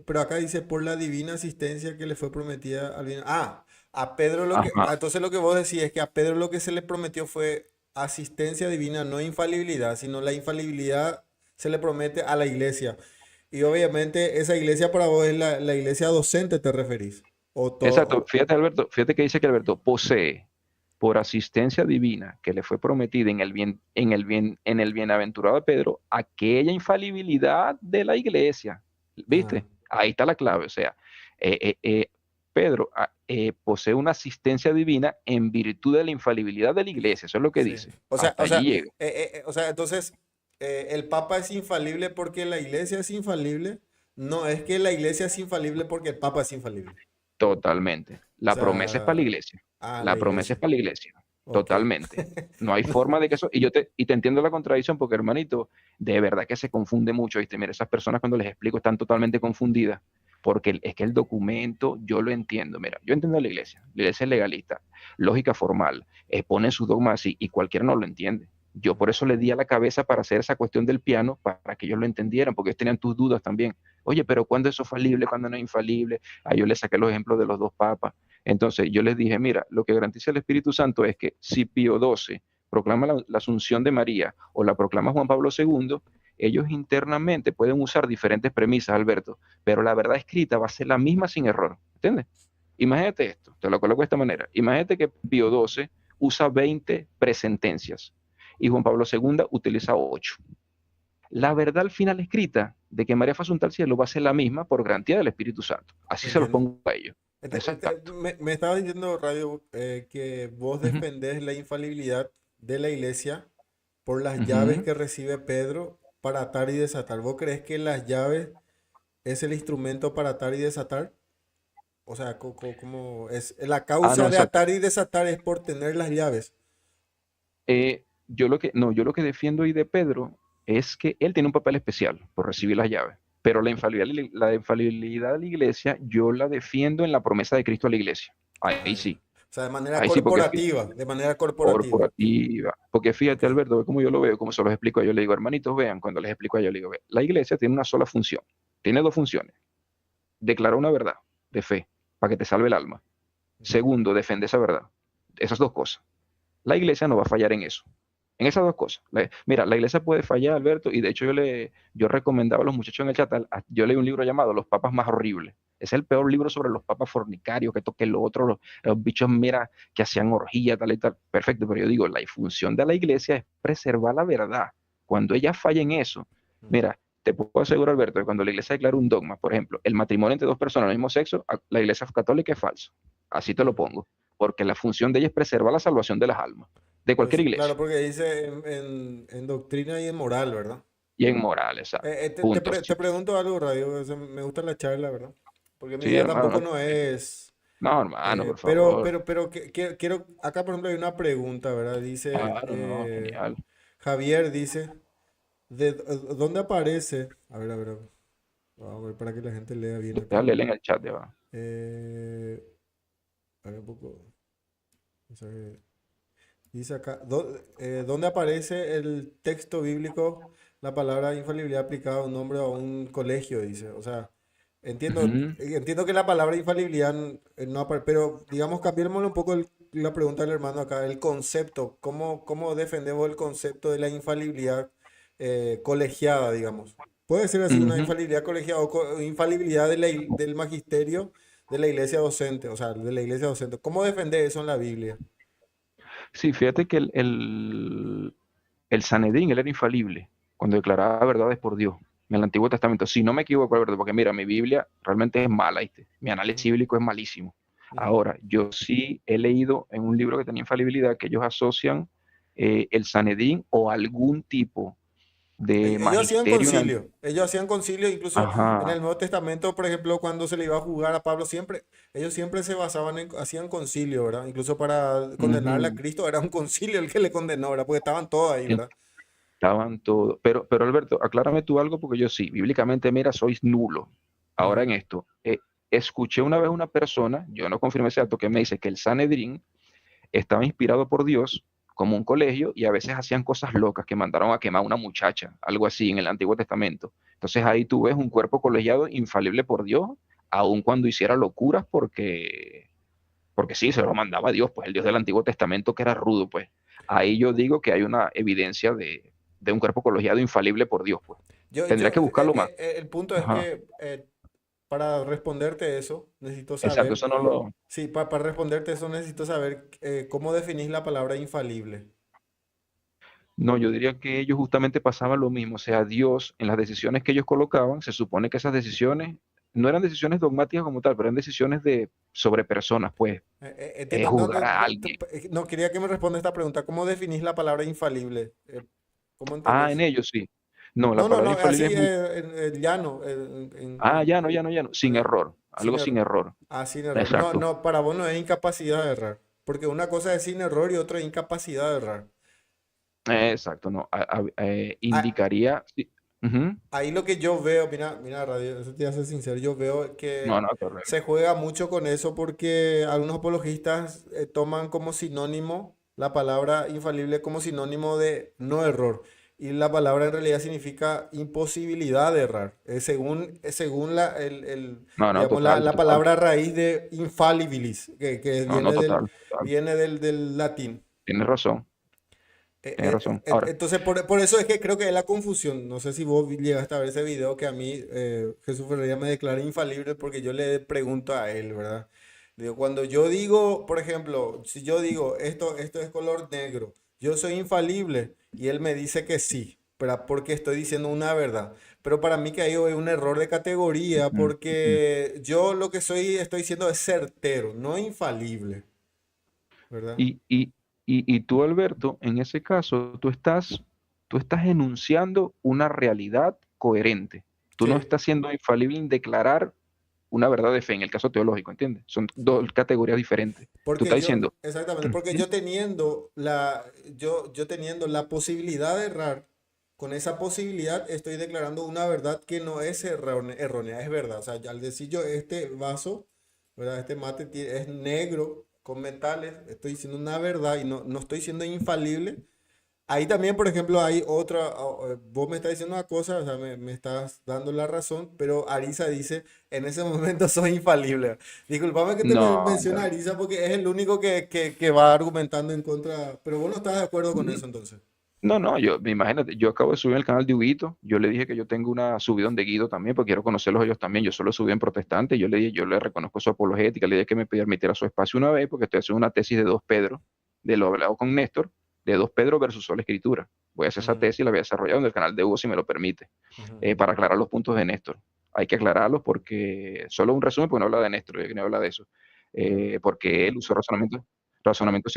Pero acá dice por la divina asistencia que le fue prometida al bien. Ah, a Pedro lo que. Ajá, Ah, entonces lo que vos decís es que a Pedro lo que se le prometió fue asistencia divina, no infalibilidad, sino la infalibilidad se le promete a la iglesia. Y obviamente esa iglesia para vos es la iglesia docente, ¿te referís? O exacto. todo. Fíjate, Alberto, fíjate que dice que Alberto posee por asistencia divina que le fue prometida en el bienaventurado Pedro, aquella infalibilidad de la iglesia. Ah, ¿Viste? Ahí está la clave. O sea, eh, eh, eh, Pedro posee una asistencia divina en virtud de la infalibilidad de la iglesia. Eso es lo que sí. dice. O sea, Hasta o allí sea, llega. o sea, entonces el Papa es infalible porque la iglesia es infalible. No es que la iglesia es infalible porque el Papa es infalible. Totalmente. O La promesa es para la sea, iglesia. la La promesa es iglesia. para la iglesia. Ok. Totalmente. No hay forma de que eso. Y te entiendo la contradicción porque, hermanito, de verdad que se confunde mucho. ¿Viste? Mira, esas personas cuando les explico están totalmente confundidas. Porque es que el documento, yo lo entiendo. Mira, yo entiendo a la iglesia. La iglesia es legalista, lógica formal, expone sus dogmas así y cualquiera no lo entiende. Yo por eso le di a la cabeza para hacer esa cuestión del piano, para que ellos lo entendieran, porque ellos tenían tus dudas también. Oye, pero ¿cuándo eso es falible? ¿Cuándo no es infalible? Ahí yo les saqué los ejemplos de los dos papas. Entonces yo les dije, mira, lo que garantiza el Espíritu Santo es que si Pío XII proclama la Asunción de María o la proclama Juan Pablo II, ellos internamente pueden usar diferentes premisas, Alberto, pero la verdad escrita va a ser la misma sin error, ¿entiendes? Imagínate esto, te lo coloco de esta manera. Imagínate que Pío XII usa 20 presentencias y Juan Pablo II utiliza 8. La verdad al final escrita de que María fue asunta al cielo va a ser la misma por garantía del Espíritu Santo. Así se los Entiendo. pongo a ellos. Exacto. Me estaba diciendo, Radio, que vos Uh -huh, defendés la infalibilidad de la iglesia por las uh llaves -huh. que recibe Pedro para atar y desatar. ¿Vos crees que las llaves es el instrumento para atar y desatar? O sea, ¿cómo es? La Ah, no, causa de exacto. atar y desatar es por tener las llaves. Yo lo que defiendo hoy de Pedro es que él tiene un papel especial por recibir las llaves, pero la infalibilidad de la iglesia yo la defiendo en la promesa de Cristo a la iglesia. Ah, Ahí ya. sí, O sea, de manera ahí sí, porque corporativa, de manera corporativa. corporativa. Porque Ok. fíjate, Alberto, ve cómo yo lo veo, como se los explico a ellos. Le digo, hermanitos, vean, cuando les explico a ellos, le digo, ve, la iglesia tiene una sola función, tiene dos funciones. Declarar una verdad de fe para que te salve el alma. Ujú. Segundo, defender esa verdad. Esas dos cosas. La iglesia no va a fallar en eso. En esas dos cosas. Mira, la iglesia puede fallar, Alberto, y de hecho yo recomendaba a los muchachos en el chat, yo leí un libro llamado Los Papas Más Horribles. Es el peor libro sobre los papas fornicarios, que toquen lo otro, los bichos, mira, que hacían orgía, tal y tal. Perfecto, pero yo digo, la función de la iglesia es preservar la verdad. Cuando ella falla en eso, Ujú. mira, te puedo asegurar, Alberto, que cuando la iglesia declara un dogma, por ejemplo, el matrimonio entre dos personas del mismo sexo, la iglesia católica es falso. Así te lo Ujú. pongo. Porque la función de ella es preservar la salvación de las almas, de cualquier Pues claro, iglesia. porque dice en doctrina y en moral, ¿verdad? Y en moral, exacto. Punto. Sí, Te pregunto algo, Radio, o sea, me gusta la charla, ¿verdad? Porque mi sí, idea hermano, tampoco no, no es... no, hermano, por favor. Quiero, acá por ejemplo hay una pregunta, ¿verdad? Dice, Claro, no, genial. Javier dice, ¿dónde aparece? A ver, vamos a ver para que la gente lea bien acá. Déjale en el chat, ya va. Eh, a ver un poco. Mensaje. Dice acá, ¿dónde aparece el texto bíblico la palabra infalibilidad aplicada a un nombre o a un colegio? Dice, o sea, Ujú. entiendo que la palabra infalibilidad no aparece, pero digamos, cambiémosle un poco la pregunta del hermano acá, el concepto, ¿cómo defendemos el concepto de la infalibilidad colegiada, digamos? Puede ser así una Ujú. infalibilidad colegiada o infalibilidad de del magisterio de la iglesia docente, o sea, de la iglesia docente. ¿Cómo defender eso en la Biblia? Sí, fíjate que el Sanedrín, él era infalible cuando declaraba verdades por Dios en el Antiguo Testamento. Si no me equivoco, Alberto, porque mira, mi Biblia realmente es mala, ¿viste? Mi análisis Ujú, bíblico es malísimo. ujú. Ahora, yo sí he leído en un libro que tenía infalibilidad que ellos asocian el Sanedrín o algún tipo de magisterio en el... Ellos hacían concilio, incluso en Ajá. el Nuevo Testamento, por ejemplo, cuando se le iba a juzgar a Pablo, ellos siempre se basaban hacían concilio, ¿verdad? Incluso para condenarle a Ujú. Cristo era un concilio el que le condenó, ¿verdad? Porque estaban todos ahí, ¿verdad? Estaban todos. Pero Alberto, aclárame tú algo porque yo sí, bíblicamente, mira, sois nulo. Ahora Ujú, en esto, escuché una vez una persona, yo no confirmé ese dato, que me dice que el Sanedrín estaba inspirado por Dios como un colegio y a veces hacían cosas locas, que mandaron a quemar a una muchacha, algo así en el Antiguo Testamento. Entonces ahí tú ves un cuerpo colegiado infalible por Dios, aun cuando hiciera locuras porque sí, se lo mandaba Dios, pues el Dios del Antiguo Testamento que era rudo, pues. Ahí yo digo que hay una evidencia de un cuerpo colegiado infalible por Dios, pues. Tendría que buscarlo más. El punto es Ajá. que para responderte eso, necesito Exacto, saber, eso no lo... sí, para responderte eso necesito saber cómo definís la palabra infalible. No, yo diría que ellos justamente pasaban lo mismo. O sea, Dios, en las decisiones que ellos colocaban, se supone que esas decisiones no eran decisiones dogmáticas como tal, pero eran decisiones sobre personas, pues, Entiendo, no, juzgar a alguien. no, quería que me responda esta pregunta. ¿Cómo definís la palabra infalible? ¿Cómo Ah, en entendés? ellos sí. No, la No, no, palabra no, infalible así es muy... llano, Ah, ya no, ya no, ya no. Sin error. sin Algo sin error. error. Ah, sin error. No, Exacto. no, para vos no es incapacidad de errar. Porque una cosa es sin error y otra es incapacidad de errar. Exacto, no. Ah, Indicaría... sí. Ujú. ahí lo que yo veo, mira, mira, Radio, eso te voy a ser sincero, yo veo No, que no, correcto. se juega mucho con eso porque algunos apologistas toman como sinónimo la palabra infalible como sinónimo de no error. Y la palabra en realidad significa imposibilidad de errar. Según No, no, digamos, total, la total. palabra raíz de infallibilis, que No, no, total, total. viene del latín. Tienes razón, tienes razón. Ahora, Entonces, por eso es que creo que es la confusión. No sé si vos llegaste a ver ese video que a mí Jesús Ferreira me declara infalible porque yo le pregunto a él, ¿verdad? Digo, cuando yo digo, por ejemplo, si yo digo esto es color negro, yo soy infalible y él me dice que sí, pero porque estoy diciendo una verdad. Pero para mí que ahí hay un error de categoría ujú, ujú. porque yo lo que estoy diciendo es certero, no infalible, ¿verdad? Y, y, y tú, Alberto, en ese caso, tú estás enunciando una realidad coherente. Tú no Sí. estás siendo infalible en declarar una verdad de fe, en el caso teológico, ¿entiendes? Son dos categorías diferentes. Tú Porque estás yo, diciendo, exactamente, porque ujú, yo teniendo la posibilidad de errar, con esa posibilidad estoy declarando una verdad que no es errónea, es verdad. O sea, al decir yo este vaso, ¿verdad? Este mate es negro con metales, estoy diciendo una verdad y no estoy siendo infalible. Ahí también, por ejemplo, hay otra, vos me estás diciendo una cosa, o sea, me estás dando la razón, pero Arisa dice, en ese momento soy infalible. Disculpame que te no, mencione a Arisa porque es el único que va argumentando en contra, pero vos no estás de acuerdo con eso entonces. no, no, imagínate, yo acabo de subir el canal de Huguito, yo le dije que yo tengo una subidón de Guido también, porque quiero conocerlos ellos también, yo solo subí en protestante, yo le dije, yo le reconozco su apologética, le dije que me permitiera su espacio una vez, porque estoy haciendo una tesis de dos Pedro, de lo hablado con Néstor, de dos Pedro versus sola escritura. Voy a hacer esa Ujú, tesis y la voy a desarrollar en el canal de Hugo si me lo permite, ujú, para aclarar los puntos de Néstor. Hay que aclararlos porque, solo un resumen, porque no habla de Néstor, no habla de eso, porque él usó razonamientos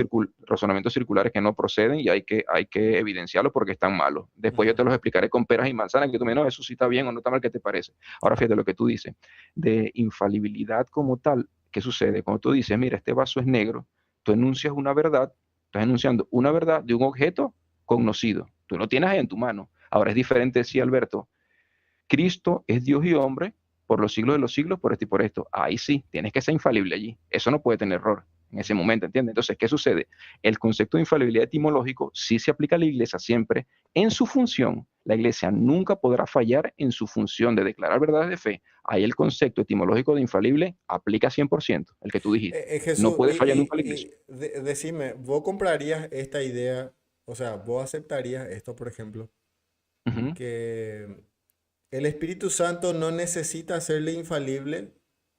circulares que no proceden y hay que evidenciarlos porque están malos. Después yo ujú. te los explicaré con peras y manzanas, que tú me no, eso sí está bien o no está mal, ¿qué te parece? Ahora fíjate lo que tú dices, de infalibilidad como tal, ¿qué sucede? Cuando tú dices, mira, este vaso es negro, tú enuncias una verdad, estás enunciando una verdad de un objeto conocido, tú lo tienes ahí en tu mano. Ahora es diferente si Alberto, Cristo es Dios y hombre por los siglos de los siglos, por esto y por esto. Ahí sí, tienes que ser infalible allí. Eso no puede tener error en ese momento, ¿entiendes? Entonces, ¿qué sucede? El concepto de infalibilidad etimológico sí se aplica a la iglesia siempre en su función. La iglesia nunca podrá fallar en su función de declarar verdades de fe. Ahí el concepto etimológico de infalible aplica 100%, el que tú dijiste. No Jesús, puede fallar nunca la iglesia. decime, ¿vos comprarías esta idea? O sea, ¿vos aceptarías esto, por ejemplo? Ujú. Que el Espíritu Santo no necesita serle infalible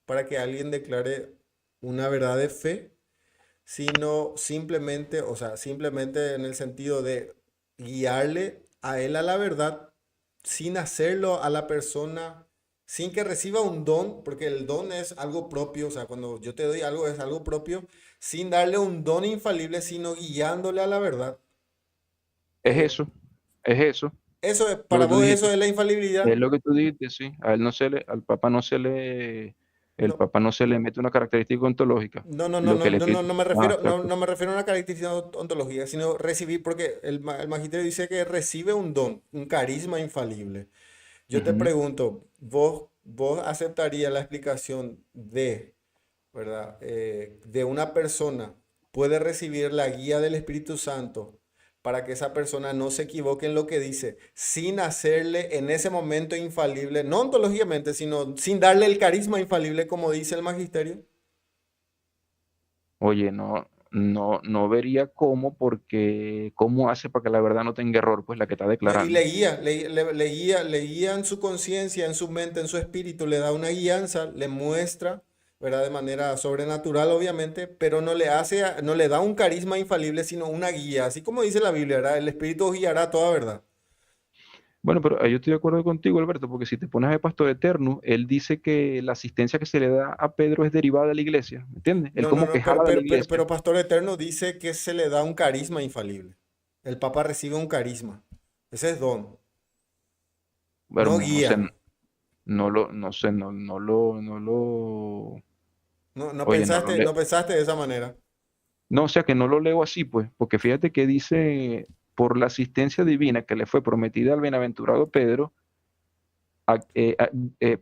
para que alguien declare una verdad de fe, sino simplemente, o sea, simplemente en el sentido de guiarle a él a la verdad sin hacerlo a la persona, sin que reciba un don, porque el don es algo propio, o sea, cuando yo te doy algo es algo propio, sin darle un don infalible, sino guiándole a la verdad. Es Eh, eso, es eso, eso es, lo para que tú vos eso dijiste. es la Es infalibilidad. lo que tú dijiste, sí. A él no se le, al Papa no se le, el No, Papa no se le mete una característica ontológica. no, no, no, Lo que no, el no, no, Espíritu, no me ah, refiero, exacto. no me refiero a una característica ontológica, sino recibir, porque el magisterio dice que recibe un don, un carisma infalible. Yo te Ujú. pregunto, vos aceptarías la explicación de, ¿verdad? De una persona puede recibir la guía del Espíritu Santo, para que esa persona no se equivoque en lo que dice, sin hacerle en ese momento infalible, no ontológicamente, sino sin darle el carisma infalible, como dice el magisterio. Oye, no vería cómo, porque cómo hace para que la verdad no tenga error, pues la que está No, y declarando. le guía, le guía en su conciencia, en su mente, en su espíritu, le da una guianza, le muestra, ¿verdad? De manera sobrenatural, obviamente, pero no le hace, no le da un carisma infalible, sino una guía, así como dice la Biblia, ¿verdad? El espíritu os guiará toda verdad. Bueno, pero yo estoy de acuerdo contigo, Alberto, porque si te pones a ver Pastor Eterno, él dice que la asistencia que se le da a Pedro es derivada de la iglesia, ¿me entiendes? Él No, no, como que no, jala de la iglesia. pero Pastor Eterno dice que se le da un carisma infalible. El Papa recibe un carisma. Ese es don, no Hermano, no sé, guía. no sé, no lo, No, oye, no lo no leo. pensaste de esa manera. No, o sea que no lo leo así, pues, porque fíjate que dice, por la asistencia divina que le fue prometida al bienaventurado Pedro, a- eh, a-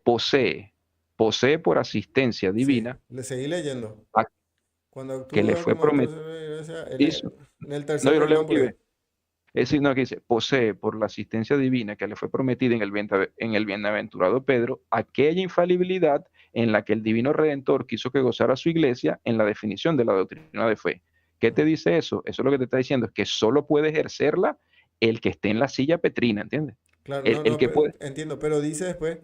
posee, posee por asistencia Sí, divina le seguí leyendo. a Cuando que le actúa fue como prometido. entonces la iglesia, en el No, tercer yo lo leo renglón por aquí, ahí. ve. Es decir, no, que dice, posee por la asistencia divina que le fue prometida en el bienaventurado Pedro aquella infalibilidad en la que el divino Redentor quiso que gozara su iglesia en la definición de la doctrina de fe. ¿Qué te dice eso? Eso es lo que te está diciendo, es que solo puede ejercerla el que esté en la silla petrina, ¿entiendes? Claro, El que puede. entiendo, pero dice después,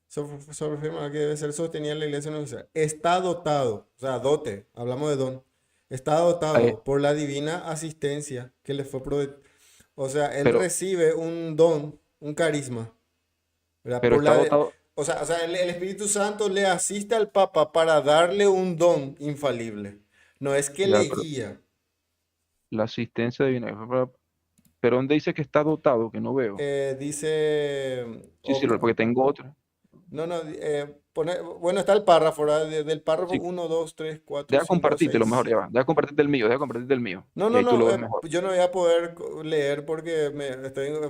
sobre afirma que debe ser sostenida en la iglesia universal. Está dotado, o sea, dote, hablamos de don. Está eh, dotado por la divina asistencia que le fue o sea, él pero, recibe un don, un carisma, ¿verdad? pero está dotado. O sea, el Espíritu Santo le asiste al Papa para darle un don infalible. No es que Ya, le pero guía. la asistencia divina. Pero ¿dónde dice que está dotado? Que no veo. Dice, Sí, sí, porque tengo otra. no, no, bueno, está el párrafo, ¿verdad? Del párrafo Sí, uno 2 3 4 deja 5 compartirte lo 6 mejor, ya va. 7. Deja compartirte el mío, deja compartirte el mío. No, Y no, ahí tú lo no, ves mejor. yo no voy a poder leer porque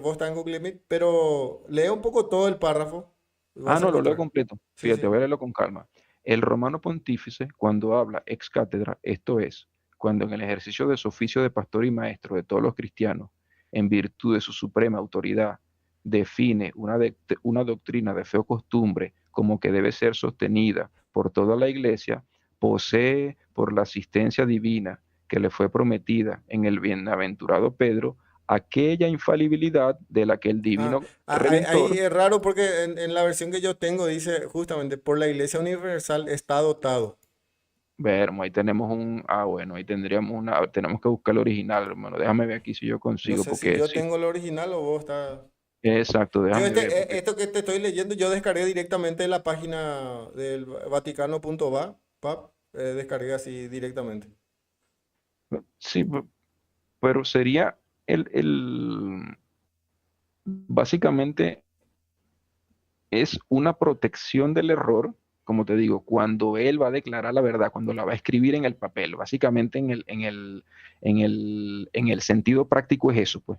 vos estás en Google Meet, pero lee un poco todo el párrafo y Ah, vas a no, lo leo encontrar. completo. Sí, Fíjate, sí. voy a leerlo con calma. El romano pontífice, cuando habla ex cátedra, esto es, cuando en el ejercicio de su oficio de pastor y maestro de todos los cristianos, en virtud de su suprema autoridad, define una doctrina de fe o costumbre como que debe ser sostenida por toda la iglesia, posee por la asistencia divina que le fue prometida en el bienaventurado Pedro aquella infalibilidad de la que el Ah, divino ahí Redentor. es raro porque en la versión que yo tengo dice justamente por la Iglesia Universal está dotado. Vermo, ahí tenemos bueno, ahí tendríamos tenemos que buscar el original, hermano. Déjame ver aquí si yo No consigo, sé si porque yo sí, tengo el original o vos está. exacto, Yo déjame ver, porque esto que te estoy leyendo, yo descargué directamente de la página del Vaticano.va, pap, descargué así directamente. sí, pero sería básicamente es una protección del error, como te digo, cuando él va a declarar la verdad, cuando la va a escribir en el papel, básicamente en el sentido práctico es eso, pues.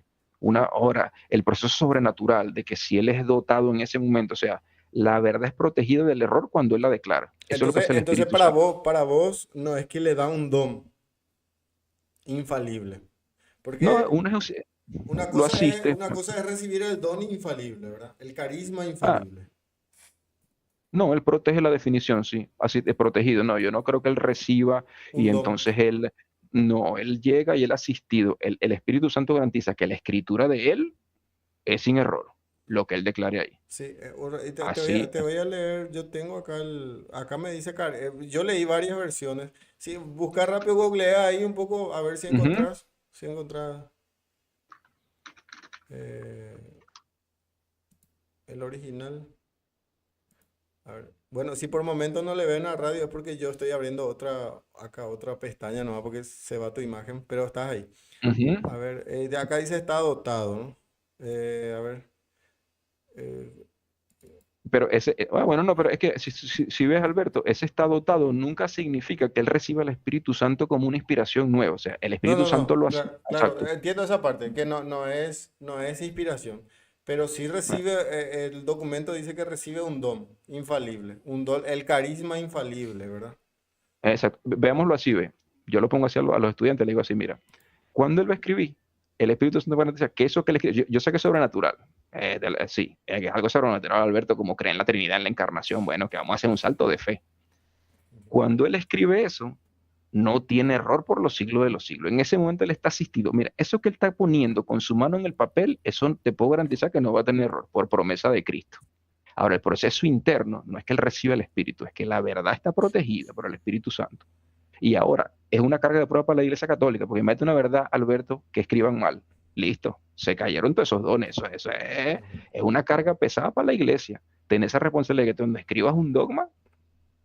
Ahora, el proceso sobrenatural de que si él es dotado en ese momento, o sea, la verdad es protegida del error cuando él la declara. Eso es lo que hace el Entonces Espíritu Santo. para vos no es que le da un don infalible. No, Porque lo asiste. una cosa es recibir el don infalible, ¿verdad? El carisma Ah, infalible. no, él protege la definición, sí, así de protegido. No, yo no creo que él reciba y Un don. entonces no, él llega y él asistido. El Espíritu Santo garantiza que la escritura de él es sin error, lo que él declare ahí. Sí, y Así, te voy a leer, yo tengo acá acá me dice, yo leí varias versiones. Sí, busca rápido, googlea ahí un poco a ver ujú. si encontrás eh, el original. A ver. Bueno, si por momento no le ven a radio es porque yo estoy abriendo otra pestaña nomás porque se va tu imagen, pero estás ahí. Ujú. A ver, de acá dice está dotado, ¿no? A ver. eh, Pero bueno, no, pero es que si ves, Alberto, ese está dotado nunca significa que él reciba el Espíritu Santo como una inspiración nueva. O sea, el No, Espíritu no, Santo no, lo hace. claro, claro, Exacto. entiendo esa parte, que no es inspiración, pero sí recibe, el documento dice que recibe un don infalible, un don, el carisma infalible, ¿verdad? Exacto. Veámoslo así, ve. Yo lo pongo así a los estudiantes, le digo así, mira, ¿cuándo él va a escribir? el Espíritu Santo garantiza que eso que él escribe, yo sé que es sobrenatural, sí, que es algo sobrenatural, Alberto, como creen en la Trinidad, en la encarnación, bueno, que vamos a hacer un salto de fe. Cuando él escribe eso, no tiene error por los siglos de los siglos. En ese momento él está asistido. Mira, eso que él está poniendo con su mano en el papel, eso te puedo garantizar que no va a tener error por promesa de Cristo. Ahora, el proceso interno no es que él reciba el Espíritu, es que la verdad está protegida por el Espíritu Santo. Y ahora, es una carga de prueba para la Iglesia Católica, porque mete una verdad, Alberto, que escriban mal. Listo, se cayeron todos esos dones. Eso es una carga pesada para la Iglesia. Tener esa responsabilidad de que cuando escribas un dogma,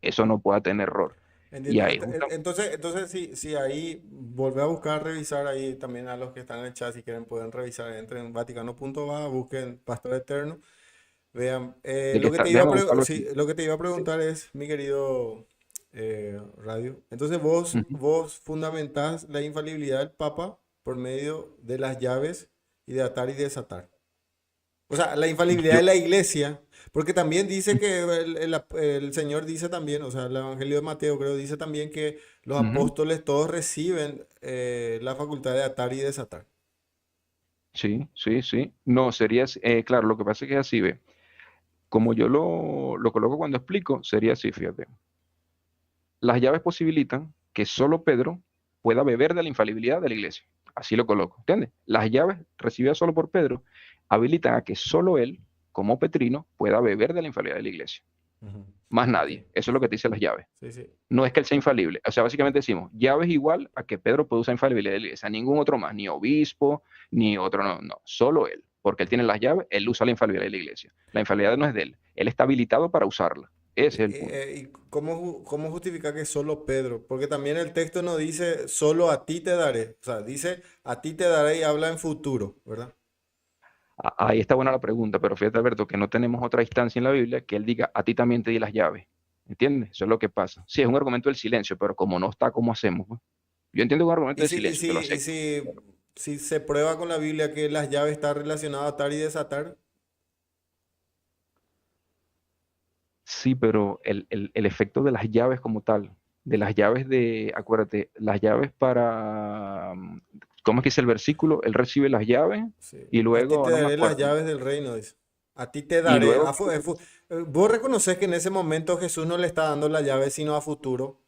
eso no pueda tener error. Y Entiendo. ahí justamente. Entonces sí, ahí volvé a buscar, revisar ahí también a los que están en el chat, si quieren pueden revisar, entren en vaticano.va, busquen Pastor Eterno, vean. De que está, déjame buscarlo Sí, aquí. lo que te iba a Sí. preguntar es, mi querido Radio, entonces Ujú, vos fundamentás la infalibilidad del Papa por medio de las llaves y de atar y desatar. O sea, la infalibilidad Yo, de la iglesia, porque también dice que el Señor dice también, o sea, el Evangelio de Mateo creo dice también que los ujú, apóstoles todos reciben la facultad de atar y desatar. sí, sí, sí. No, sería, claro, lo que pasa es que es así, ve. Como yo lo coloco cuando explico, sería así, fíjate. Las llaves posibilitan que solo Pedro pueda beber de la infalibilidad de la iglesia. Así lo coloco, ¿entiendes? Las llaves recibidas solo por Pedro habilitan a que solo él, como Petrino, pueda beber de la infalibilidad de la iglesia. Ujú. Más Ok, nadie. Eso es lo que te dicen las llaves. sí, sí. No es que él sea infalible. O sea, básicamente decimos, llaves igual a que Pedro puede usar infalibilidad de la iglesia. Ningún otro más, ni obispo, ni otro, no, no. Solo él. Porque él tiene las llaves, él usa la infalibilidad de la iglesia. La infalibilidad no es de él. Él está habilitado para usarla. Ese es el punto. ¿Y cómo, cómo justifica que solo Pedro? Porque también el texto no dice solo a ti te daré, o sea, dice a ti te daré y habla en futuro, ¿verdad? Ahí está buena la pregunta, pero fíjate, Alberto, que no tenemos otra instancia en la Biblia que él diga, a ti también te di las llaves. ¿Entiendes? Eso es lo que pasa. Sí, es un argumento del silencio, pero como no está, ¿cómo hacemos, pues? Yo entiendo un argumento Y del si, y silencio, te lo si, y acepto. si, si se prueba con la Biblia que las llaves están relacionadas a atar y desatar, Sí, pero el efecto de las llaves como tal, de las llaves de, acuérdate, las llaves para, ¿cómo es que dice el versículo? Él recibe las llaves sí. y A ti te luego, no me daré las acuerdo, llaves del reino, dice. A ti te y daré. luego, Vos reconoces que en ese momento Jesús no le está dando la llave, sino a futuro.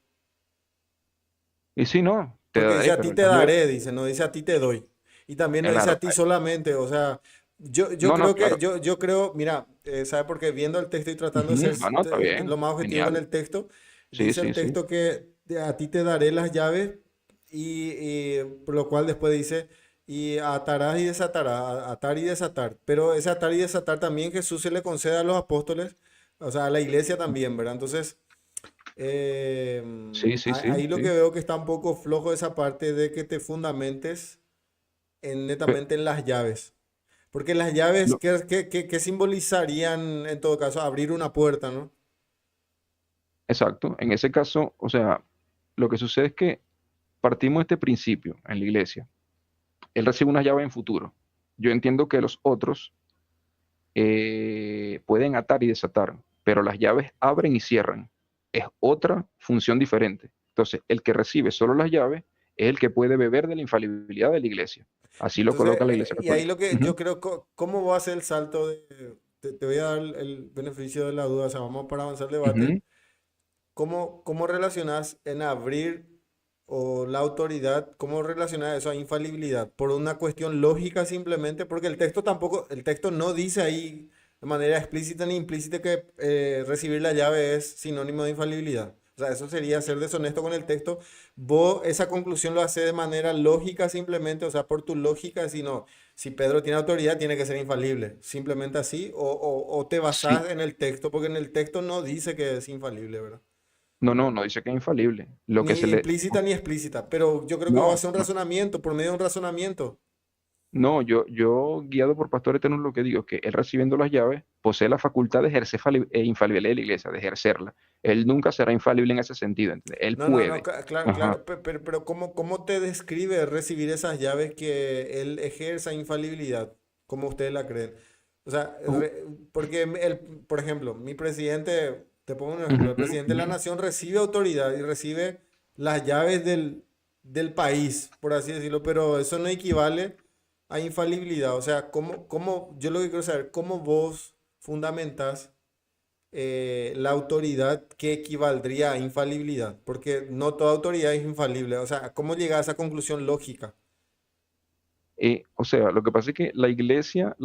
y sí, no, te Porque dice daré, a pero ti él te también, daré, dice, no dice a ti te doy. Y también no dice claro, a ti solamente. O sea, yo no, no, creo que, claro, yo creo, mira, ¿sabe por qué? Viendo el texto y tratando de ujú, ser no, no, está bien, lo más objetivo con genial, el texto, sí, dice el sí, sí, texto que a ti te daré las llaves por lo cual después dice, y atarás y desatarás, atar y desatar. Pero ese atar y desatar también Jesús se le concede a los apóstoles, o sea, a la iglesia también, ¿verdad? Entonces, sí, sí, sí, ahí lo que sí. veo que está un poco flojo esa parte de que te fundamentes Pe- netamente en las llaves. Porque las llaves, no, ¿qué simbolizarían en todo caso? Abrir una puerta, ¿no? exacto, en ese caso, o sea, lo que sucede es que partimos de este principio en la iglesia. Él recibe una llave en futuro. Yo entiendo que los otros pueden atar y desatar, pero las llaves abren y cierran. Es otra función diferente. Entonces, el que recibe solo las llaves es el que puede beber de la infalibilidad de la iglesia. Así lo Entonces, coloca la iglesia y ahí católica. lo que Ujú, yo creo, ¿cómo va a ser el salto de, te voy a dar el beneficio de la duda, o sea, vamos para avanzar el debate. ujú. ¿Cómo relacionas en abrir o la autoridad, cómo relacionas eso a infalibilidad? ¿Por una cuestión lógica simplemente? Porque el texto tampoco, el texto no dice ahí de manera explícita ni implícita que recibir la llave es sinónimo de infalibilidad. O sea, eso sería ser deshonesto con el texto. Vos esa conclusión lo haces de manera lógica simplemente, o sea, por tu lógica, si no, si Pedro tiene autoridad, tiene que ser infalible. Simplemente así, o te Sí, basás en el texto, porque en el texto no dice que es infalible, ¿verdad? no, no, no dice que es infalible. Lo Ni que se le... implícita ni explícita, pero yo creo que va a No, ser un no, razonamiento, por medio de un razonamiento. no, yo guiado por Pastor Eterno lo que digo es que él recibiendo las llaves posee la facultad de ejercer infalibilidad de la iglesia, de ejercerla. Él nunca será infalible en ese sentido, ¿entiendes? Él No, puede. claro, Ajá. claro, pero ¿cómo te describe recibir esas llaves que él ejerza infalibilidad, como ustedes la creen? O sea, Uh, porque por ejemplo, mi presidente, te pongo un ejemplo, ujú, el presidente de la ujú. nación recibe autoridad y recibe las llaves del país, por así decirlo, pero eso no equivale. a infalibilidad? O sea, yo lo que quiero saber, ¿cómo vos fundamentas la autoridad que equivaldría a infalibilidad? Porque no toda autoridad es infalible. O sea, ¿cómo llegar a esa conclusión lógica? O sea, lo que pasa es que la iglesia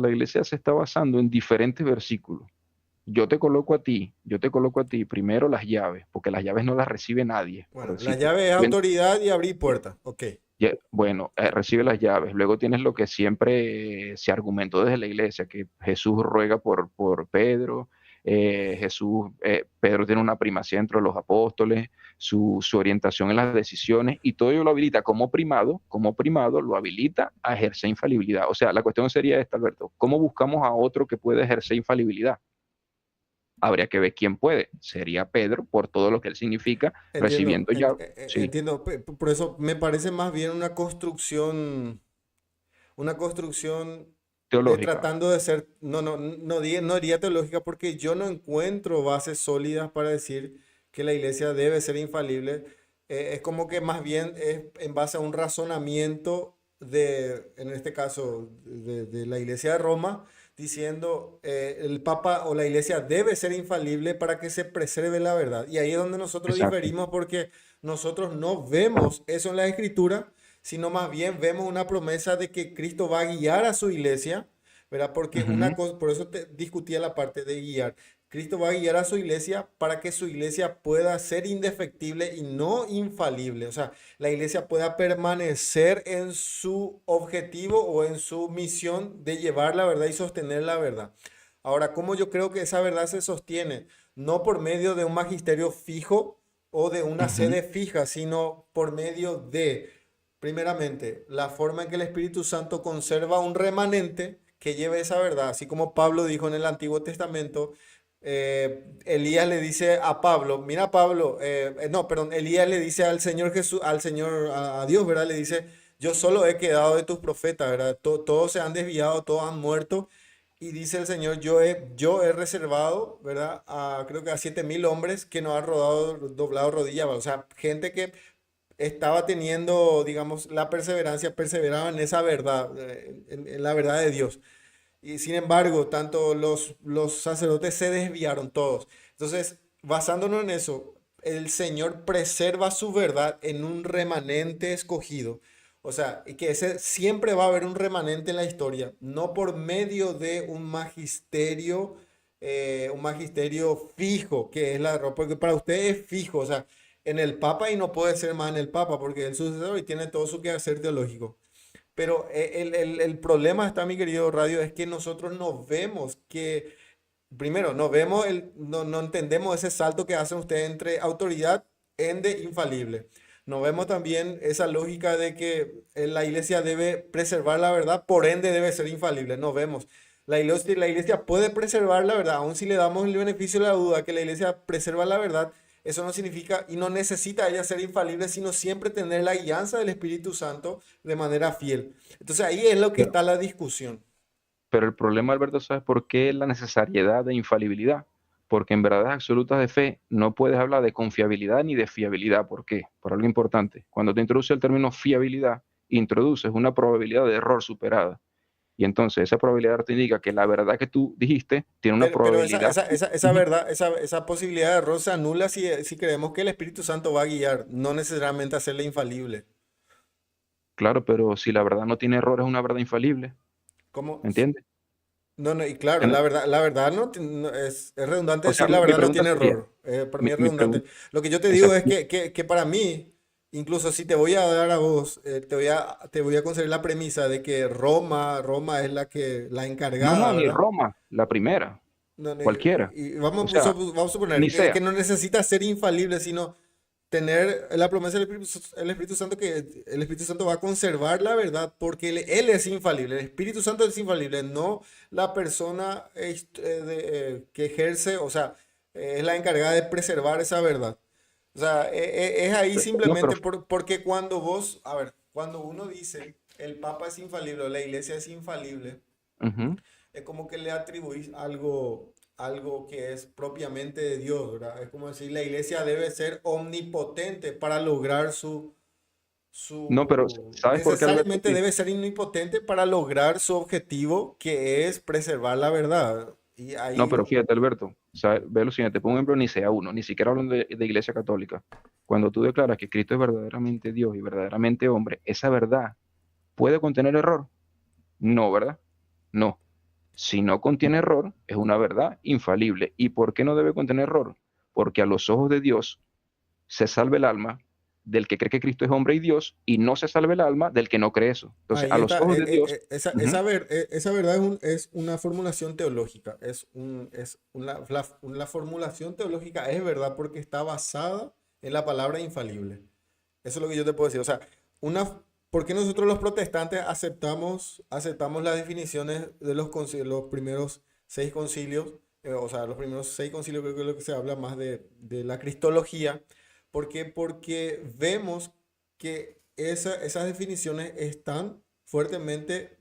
se está basando en diferentes versículos. Yo te coloco a ti primero las llaves, porque las llaves no las recibe nadie, por Bueno, la decirte. llave es Tú autoridad y abrir puertas. Ok. Bueno, recibe las llaves. Luego tienes lo que siempre se argumentó desde la iglesia, que Jesús ruega por Pedro, Pedro tiene una primacía entre los apóstoles, su orientación en las decisiones, y todo ello lo habilita como primado lo habilita a ejercer infalibilidad. O sea, la cuestión sería esta, Alberto, ¿cómo buscamos a otro que pueda ejercer infalibilidad? Habría que ver quién puede. Sería Pedro, por todo lo que él significa, Entiendo, recibiendo llaves. Sí, entiendo. Por eso me parece más bien una construcción teológica. tratando de ser, no diría teológica porque yo no encuentro bases sólidas para decir que la iglesia debe ser infalible. Es como que más bien es en base a un razonamiento en este caso, de la iglesia de Roma, diciendo el Papa o la iglesia debe ser infalible para que se preserve la verdad. Y ahí es donde nosotros Exacto. diferimos porque nosotros no vemos eso en la escritura, sino más bien vemos una promesa de que Cristo va a guiar a su iglesia, ¿verdad? Porque una Ujú. cosa, por eso te discutía la parte de guiar. Cristo va a guiar a su iglesia para que su iglesia pueda ser indefectible y no infalible. O sea, la iglesia pueda permanecer en su objetivo o en su misión de llevar la verdad y sostener la verdad. Ahora, ¿cómo yo creo que esa verdad se sostiene? No por medio de un magisterio fijo o de una Ujú. sede fija, sino por medio de, primeramente, la forma en que el Espíritu Santo conserva un remanente que lleve esa verdad, así como Pablo dijo en el Antiguo Testamento. Elías le dice a Pablo, mira Pablo, no, perdón, Elías le dice al Señor Jesús, al Señor, a Dios, ¿verdad? Le dice, yo solo he quedado de tus profetas, ¿verdad? Todos se han desviado, todos han muerto. Y dice el Señor, yo he reservado, ¿verdad? Creo que a 7.000 hombres que no han doblado rodilla, o sea, gente que estaba teniendo, digamos, la perseverancia, perseveraba en esa verdad, en la verdad de Dios. Y sin embargo, tanto los sacerdotes se desviaron todos. Entonces, basándonos en eso, el Señor preserva su verdad en un remanente escogido. O sea, y que ese siempre va a haber un remanente en la historia, no por medio de un magisterio fijo, que es la, porque para usted es fijo, o sea, en el Papa y no puede ser más en el Papa, porque es el sucesor y tiene todo su quehacer teológico. Pero el problema está, mi querido Radio, es que nosotros no vemos primero, no entendemos ese salto que hacen ustedes entre autoridad ende infalible. No vemos también esa lógica de que la iglesia debe preservar la verdad, por ende debe ser infalible. No vemos. La iglesia puede preservar la verdad, aun si le damos el beneficio de la duda que la iglesia preserva la verdad, eso no significa y no necesita ella ser infalible, sino siempre tener la guianza del Espíritu Santo de manera fiel. Entonces ahí es lo que Pero, está la discusión. pero el problema, Alberto, ¿sabes por qué la necesariedad de infalibilidad? Porque en verdades absolutas de fe no puedes hablar de confiabilidad ni de fiabilidad. ¿Por qué? Por algo importante. Cuando te introduce el término fiabilidad, introduces una probabilidad de error superada. Y entonces esa probabilidad te indica que la verdad que tú dijiste tiene una Pero esa, probabilidad. esa, esa, esa Ujú. verdad, esa posibilidad de error se anula si creemos que el Espíritu Santo va a guiar, no necesariamente hacerle infalible. Claro, pero si la verdad no tiene error, es una verdad infalible. ¿Cómo? ¿Me entiendes? No, no, y claro, En- la verdad es redundante O sea, decir la mi verdad no pregunta tiene sería, error. Para mí mi, es mi redundante. pregunta, Lo que yo te digo exacto. es que para mí, incluso si te voy a dar a vos, te voy a conceder la premisa de que Roma es la No, no, encargada, ni ¿verdad? Roma, la primera, No, cualquiera. y O vamos, sea, vamos a suponer ni que sea. no necesita ser infalible, sino tener la promesa del Espíritu Santo, que el Espíritu Santo va a conservar la verdad porque él es infalible, el Espíritu Santo es infalible, no la persona que ejerce, o sea, es la encargada de preservar esa verdad. O sea, es ahí No, pero simplemente porque cuando vos, a ver, cuando uno dice el Papa es infalible o la Iglesia es infalible, ujú. es como que le atribuís algo que es propiamente de Dios, ¿verdad? Es como decir, la iglesia debe ser omnipotente para lograr No, pero ¿sabes por qué, Alberto? necesariamente debe ser omnipotente para lograr su objetivo, que es preservar la verdad. Y No, pero ahí, fíjate, Alberto, ¿sabes? Ve lo siguiente, pongo un ejemplo ni sea uno, ni siquiera hablando de Iglesia Católica. Cuando tú declaras que Cristo es verdaderamente Dios y verdaderamente hombre, esa verdad puede contener error. No, ¿verdad? No. Si no contiene error, es una verdad infalible. ¿Y por qué no debe contener error? Porque a los ojos de Dios se salve el alma del que cree que Cristo es hombre y Dios, y no se salve el alma del que no cree eso. Entonces, ahí a los está. ojos de Dios, ujú, Esa verdad es una formulación teológica. La formulación teológica es verdad porque está basada en la palabra infalible. Eso es lo que yo te puedo decir. O sea, ¿por qué nosotros los protestantes aceptamos las definiciones de los primeros seis concilios? O sea, los primeros seis concilios creo que es lo que se habla más de la cristología. ¿Por qué? Porque vemos que esas definiciones están fuertemente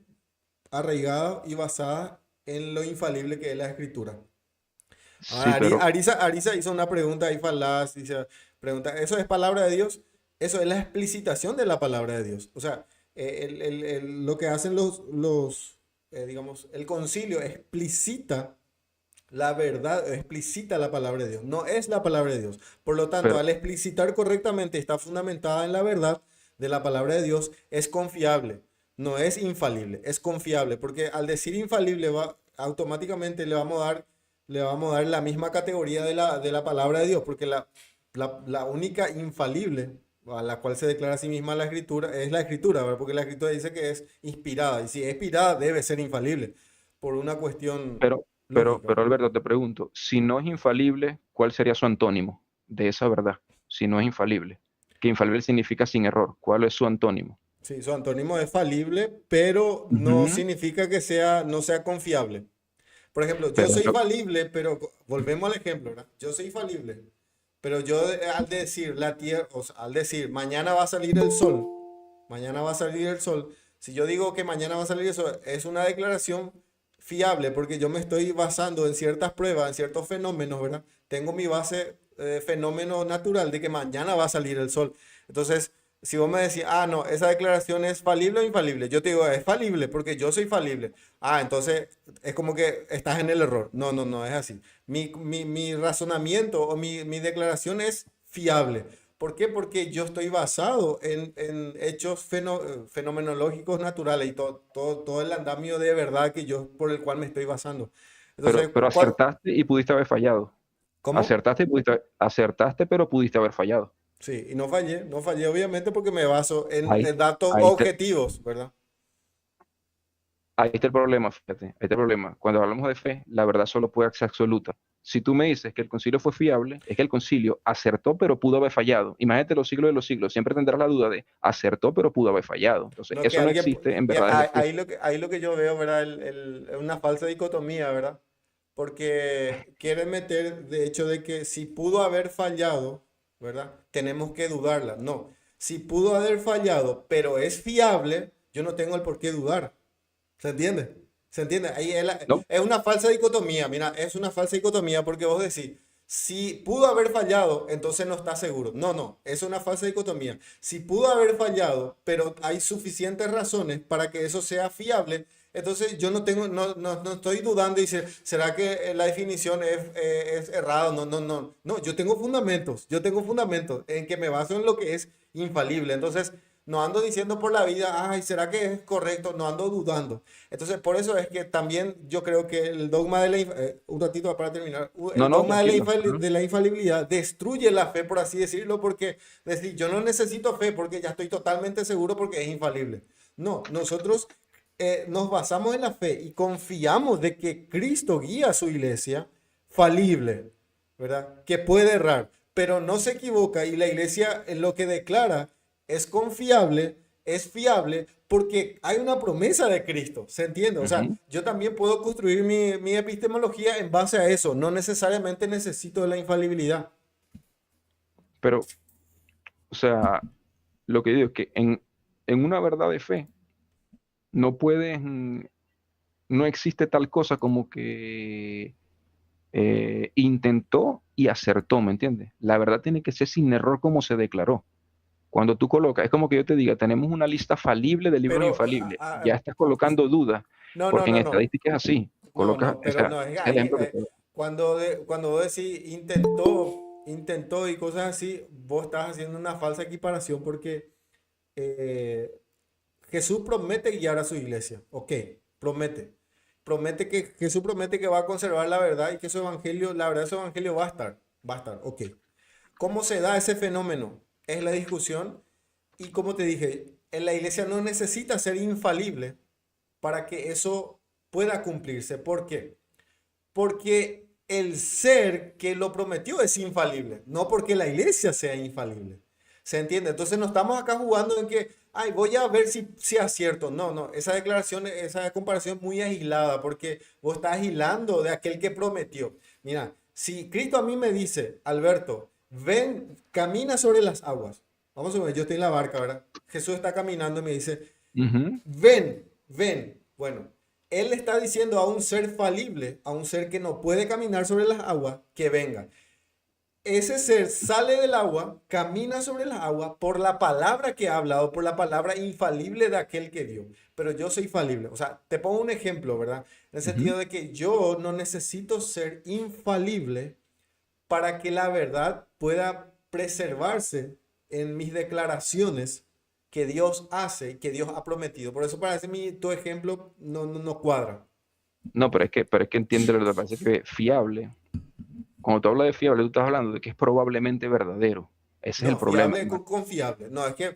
arraigadas y basadas en lo infalible que es la escritura. sí, Ahora, pero, Arisa hizo una pregunta ahí falaz, dice, pregunta, ¿eso es palabra de Dios? Eso es la explicitación de la palabra de Dios. O sea, lo que hacen digamos, el concilio explicita la verdad, explicita la palabra de Dios, no es la palabra de Dios. Por lo tanto, pero, al explicitar correctamente, está fundamentada en la verdad de la palabra de Dios, es confiable, no es infalible, es confiable, porque al decir infalible automáticamente le vamos a dar la misma categoría de la palabra de Dios, porque la única infalible a la cual se declara a sí misma la escritura es la escritura, ¿verdad? Porque la escritura dice que es inspirada, y si es inspirada debe ser infalible, por una cuestión pero, lógica. Alberto, te pregunto, si no es infalible, ¿cuál sería su antónimo de esa verdad? Si no es infalible. Que infalible significa sin error. ¿Cuál es su antónimo? Sí, su antónimo es falible, pero no Ujú. significa que no sea confiable. Por ejemplo, yo Pero, soy falible, pero volvemos al ejemplo, ¿verdad? Yo soy falible, pero yo al decir la tierra, o sea, al decir mañana va a salir el sol, mañana va a salir el sol, si yo digo que mañana va a salir el sol, es una declaración fiable porque yo me estoy basando en ciertas pruebas, en ciertos fenómenos, ¿verdad? Tengo mi base fenómeno natural de que mañana va a salir el sol. Entonces, si vos me decís, ah, no, esa declaración es falible o infalible, yo te digo, es falible porque yo soy falible. Ah, entonces es como que estás en el error. No, no, no es así. Mi razonamiento o mi declaración es fiable. ¿Por qué? Porque yo estoy basado en hechos fenomenológicos naturales y todo el andamio de verdad por el cual me estoy basando. pero, Entonces, pero acertaste y pudiste haber fallado. ¿cómo? Acertaste, pero pudiste haber fallado. Sí, y no fallé obviamente porque me baso en Ahí, datos ahí, te- objetivos, ¿verdad? ahí está el problema, fíjate, ahí está el problema. Cuando hablamos de fe, la verdad solo puede ser absoluta. Si tú me dices que el concilio fue fiable, es que el concilio acertó, pero pudo haber fallado. Imagínate los siglos de los siglos, siempre tendrás la duda de acertó, pero pudo haber fallado. Entonces, No que eso no alguien, existe en mira, verdades de fe. ahí lo que yo veo, ¿verdad? Es una falsa dicotomía, ¿verdad? Porque quiere meter, de hecho, de que si pudo haber fallado, ¿verdad? Tenemos que dudarla. No, si pudo haber fallado, pero es fiable, yo no tengo el por qué dudar. ¿Se entiende? ¿Se entiende? Ahí No, es una falsa dicotomía, mira, es una falsa dicotomía porque vos decís, si pudo haber fallado, entonces no está seguro. No, no, es una falsa dicotomía. Si pudo haber fallado, pero hay suficientes razones para que eso sea fiable, entonces yo no estoy dudando y decir, ¿será que la definición es errada? No, no, no. No, yo tengo fundamentos en que me baso en lo que es infalible. Entonces, no ando diciendo por la vida, ay, ¿será que es correcto? No ando dudando. Entonces, por eso es que también yo creo que el dogma un ratito para terminar, no, el no, dogma de la, tranquilo. infali- Ujú. de la infalibilidad destruye la fe, por así decirlo, porque decir, yo no necesito fe porque ya estoy totalmente seguro porque es infalible. No, nosotros nos basamos en la fe y confiamos de que Cristo guía a su iglesia falible, ¿verdad? Que puede errar, pero no se equivoca y la iglesia en lo que declara es confiable, es fiable, porque hay una promesa de Cristo, ¿se entiende? O sea, Ujú. yo también puedo construir mi epistemología en base a eso, no necesariamente necesito de la infalibilidad. Pero, o sea, lo que digo es que en una verdad de fe no puedes, no existe tal cosa como que intentó y acertó, ¿me entiendes? La verdad tiene que ser sin error como se declaró. Cuando tú colocas, es como que yo te diga, tenemos una lista falible de libros Pero, infalibles. Ya estás colocando dudas, no, no, porque en no, no. estadística es así. No, Colocas, no, o pero sea, no, es es el ahí, ejemplo que te doy. cuando vos decís intentó y cosas así, vos estás haciendo una falsa equiparación porque eh, Jesús promete guiar a su iglesia. Ok, promete. Jesús promete que va a conservar la verdad y que su evangelio, la verdad de su evangelio va a estar, ok. ¿Cómo se da ese fenómeno? Es la discusión y como te dije, en la iglesia no necesita ser infalible para que eso pueda cumplirse. ¿Por qué? Porque el ser que lo prometió es infalible, no porque la iglesia sea infalible. ¿Se entiende? Entonces no estamos acá jugando en que, ay, voy a ver si acierto. No, no, esa declaración, esa comparación es muy aislada porque vos estás aislando de aquel que prometió. Mira, si Cristo a mí me dice, Alberto, ven, camina sobre las aguas. Vamos a ver, yo estoy en la barca, ¿verdad? Jesús está caminando y me dice, Ujú. ven, ven. Bueno, él le está diciendo a un ser falible, a un ser que no puede caminar sobre las aguas, que venga. Ese ser sale del agua, camina sobre las aguas por la palabra que ha hablado, por la palabra infalible de aquel que dio. Pero yo soy falible. O sea, te pongo un ejemplo, ¿verdad? En el Ujú. sentido de que yo no necesito ser infalible para que la verdad pueda preservarse en mis declaraciones que Dios hace, que Dios ha prometido. Por eso parece tu ejemplo no cuadra. No, pero es que entiende lo que parece que fiable. Cuando tú hablas de fiable, tú estás hablando de que es probablemente verdadero. Ese es el No, problema, fiable hermano. con confiable. No, es que,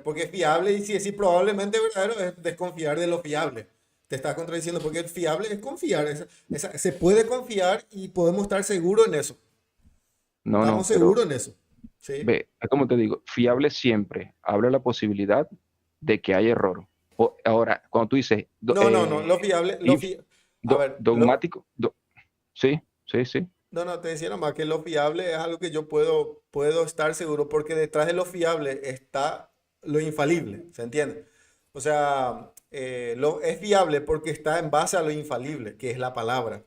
porque es fiable y si decir probablemente verdadero es desconfiar de lo fiable. Te estás contradiciendo porque el fiable es confiar. Se puede confiar y podemos estar seguros en eso. No, Estamos no, pero seguros en eso. ¿Sí? ve, es como te digo, fiable siempre abre la posibilidad de que haya error. Ahora, cuando tú dices No, no, no. Lo fiable, a ver, dogmático, sí, sí, sí. no, no, te decía nomás que lo fiable es algo que yo puedo estar seguro porque detrás de lo fiable está lo infalible, ¿se entiende? O sea, es fiable porque está en base a lo infalible, que es la palabra.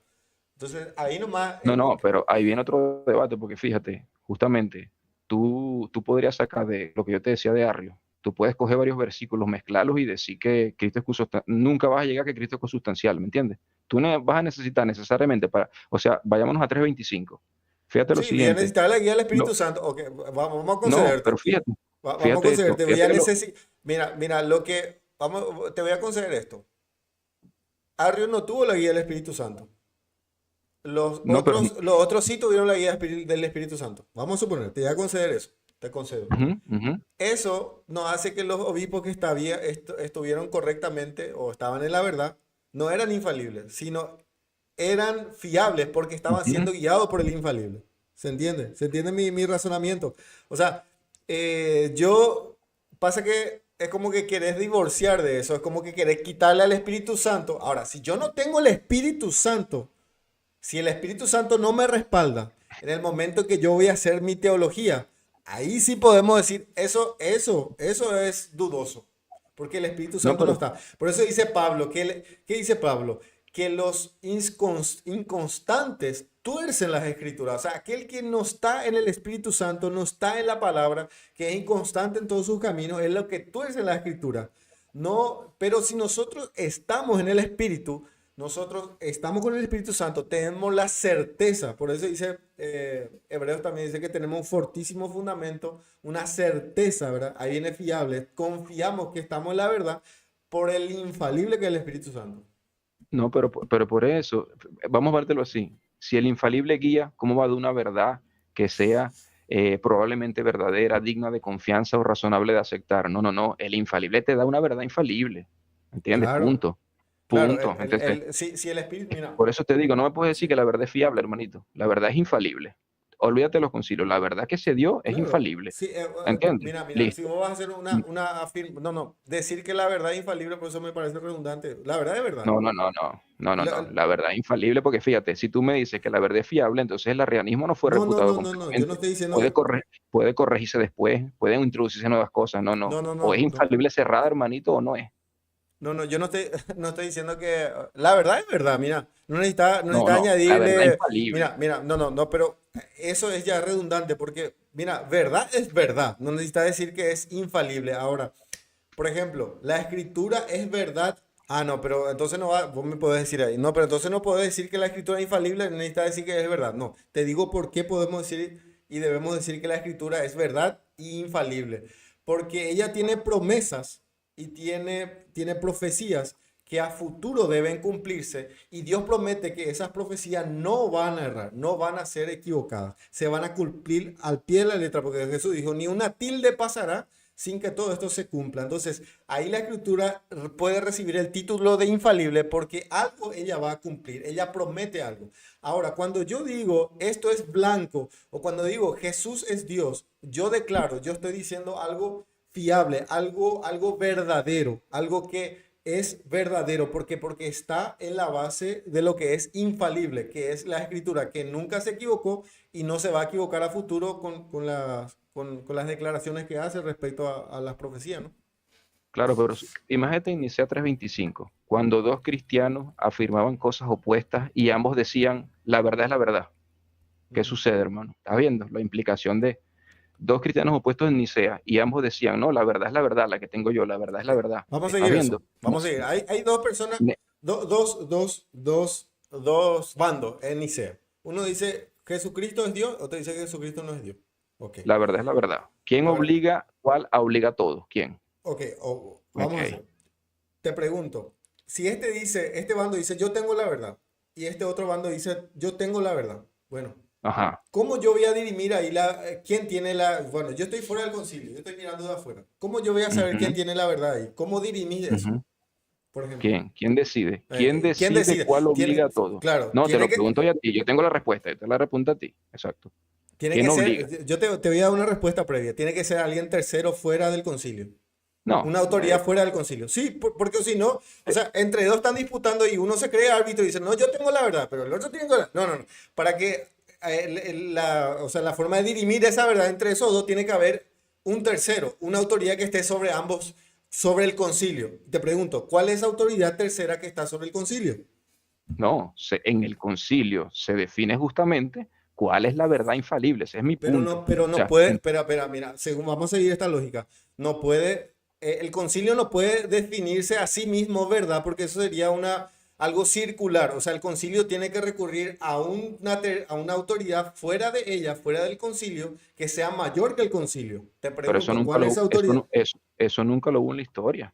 Entonces, ahí nomás, No, no, pero ahí viene otro debate, porque fíjate, justamente, tú podrías sacar de lo que yo te decía de Arrio, tú puedes coger varios versículos, mezclarlos y decir que Cristo es consustancial, nunca vas a llegar a que Cristo es consustancial, ¿me entiendes? Tú no vas a necesitar necesariamente o sea, vayámonos a 3:25. Fíjate lo sí, voy a siguiente, necesitar la guía del no, Espíritu Santo. Ok, vamos a no, concederte. pero fíjate, Vamos a fíjate esto, concederte. Voy fíjate a que necesitar. Mira, te voy a conceder esto. Arrio no tuvo la guía del Espíritu Santo. no, pero, Los otros sí tuvieron la guía del Espíritu Santo. Vamos a suponer, te voy a conceder eso. Te concedo. ujú, ujú. Eso no hace que los obispos que estuvieron correctamente o estaban en la verdad no eran infalibles, sino eran fiables porque estaban Ujú. siendo guiados por el infalible. ¿Se entiende? ¿Se entiende mi razonamiento? O sea, pasa que es como que querés divorciar de eso, es como que querés quitarle al Espíritu Santo. Ahora, si yo no tengo el Espíritu Santo, si el Espíritu Santo no me respalda en el momento que yo voy a hacer mi teología, ahí sí podemos decir, eso es dudoso, porque el Espíritu No, Santo no pero, está. Por eso dice Pablo, ¿qué dice Pablo? Que los inconstantes tuercen las escrituras. O sea, aquel que no está en el Espíritu Santo, no está en la palabra, que es inconstante en todos sus caminos, es lo que tuerce la escritura. No, pero si nosotros estamos en el Espíritu, nosotros estamos con el Espíritu Santo, tenemos la certeza, por eso dice, Hebreos también dice que tenemos un fortísimo fundamento, una certeza, ¿verdad? Ahí viene fiable, confiamos que estamos en la verdad por el infalible que es el Espíritu Santo. no, pero por eso, vamos a vértelo así. Si el infalible guía, ¿cómo va de una verdad que sea probablemente verdadera, digna de confianza o razonable de aceptar? No, no, no. El infalible te da una verdad infalible. ¿Entiendes? Claro, Punto. claro, Punto. Entonces, si el Espíritu, mira, por eso te digo, no me puedes decir que la verdad es fiable, hermanito. La verdad es infalible. Olvídate de los concilios. La verdad que se dio es claro, infalible. sí, ¿Entiendes? mira, si Listo. vos vas a hacer no, decir que la verdad es infalible, por eso me parece redundante, la verdad es verdad. No, no, no, no, no, no, no. La- La verdad es infalible porque fíjate, si tú me dices que la verdad es fiable, entonces el arrianismo no fue no, no, refutado no, no, no, yo no completamente. estoy diciendo Puede que, puede corregirse después, pueden introducirse nuevas cosas. No, no. no, no, O es no, no. infalible cerrada, hermanito, o no es. No, no, yo no estoy, no estoy diciendo que... La verdad es verdad, mira. No No, necesita no. La verdad es añadirle... infalible. No, no, no, pero eso es ya redundante porque mira, verdad es verdad, no necesita decir que es infalible. Ahora, por ejemplo, la escritura es verdad. Ah, no, pero entonces no va, vos me podés decir ahí. No, pero entonces no podés decir que la escritura es infalible, necesita decir que es verdad. No, te digo por qué podemos decir y debemos decir que la escritura es verdad y infalible. Porque ella tiene promesas y tiene profecías que a futuro deben cumplirse y Dios promete que esas profecías no van a errar, no van a ser equivocadas, se van a cumplir al pie de la letra, porque Jesús dijo, ni una tilde pasará sin que todo esto se cumpla. Entonces, ahí la escritura puede recibir el título de infalible porque algo ella va a cumplir, ella promete algo. Ahora, cuando yo digo esto es blanco o cuando digo Jesús es Dios, yo declaro, yo estoy diciendo algo fiable, algo verdadero, algo que es verdadero, porque está en la base de lo que es infalible, que es la escritura, que nunca se equivocó y no se va a equivocar a futuro con las declaraciones que hace respecto a las profecías, ¿no? Claro, pero imagínate en Nicea 3:25, cuando dos cristianos afirmaban cosas opuestas y ambos decían, la verdad es la verdad. ¿Qué Ujú. sucede, hermano? ¿Estás viendo la implicación de dos cristianos opuestos en Nicea y ambos decían, no, la verdad es la verdad, la que tengo yo, la verdad es Ok, la verdad? vamos a ¿Estás seguir eso. viendo? Vamos a seguir. Hay dos personas, Ne- dos bandos en Nicea. Uno dice Jesucristo es Dios, otro dice que Jesucristo no es Dios. Ok, La verdad es la verdad. ¿Quién la verdad. obliga? ¿Cuál obliga a todos? ¿Quién? Ok, vamos a Ok. hacer. Te pregunto, si este bando dice yo tengo la verdad y este otro bando dice yo tengo la verdad. Bueno, Ajá. ¿cómo yo voy a dirimir ahí quién tiene la... Bueno, yo estoy fuera del concilio, yo estoy mirando de afuera. ¿Cómo yo voy a saber quién Ujú, tiene la verdad ahí? ¿Cómo dirimir eso? ujú. Por ejemplo. ¿Quién? ¿Quién decide? ¿Quién ¿Quién decide decide? cuál obliga a todo? Claro, No, te lo pregunto yo a ti. Yo tengo la respuesta. Yo te la respondo a ti. Exacto. tiene ¿Quién que obliga? ser, yo te voy a dar una respuesta previa, tiene que ser alguien tercero fuera del concilio, No. una autoridad fuera del concilio. Sí, porque si no, o sea, entre dos están disputando y uno se cree árbitro y dice, no, yo tengo la verdad, pero el otro tiene la verdad. No, no, no. Para que o sea, la forma de dirimir esa verdad entre esos dos tiene que haber un tercero, una autoridad que esté sobre ambos, sobre el concilio. Te pregunto, ¿cuál es la autoridad tercera que está sobre el concilio? No. En el concilio se define justamente cuál es la verdad infalible. Ese es mi punto. Pero O no sea, puede, espera, mira, según vamos a seguir esta lógica, no puede, el concilio no puede definirse a sí mismo, ¿verdad? Porque eso sería algo circular, o sea, el concilio tiene que recurrir a una autoridad fuera de ella, fuera del concilio, que sea mayor que el concilio. Te pero eso pregunto, nunca ¿cuál es esa lo, eso, autoridad? no- eso nunca lo hubo en la historia,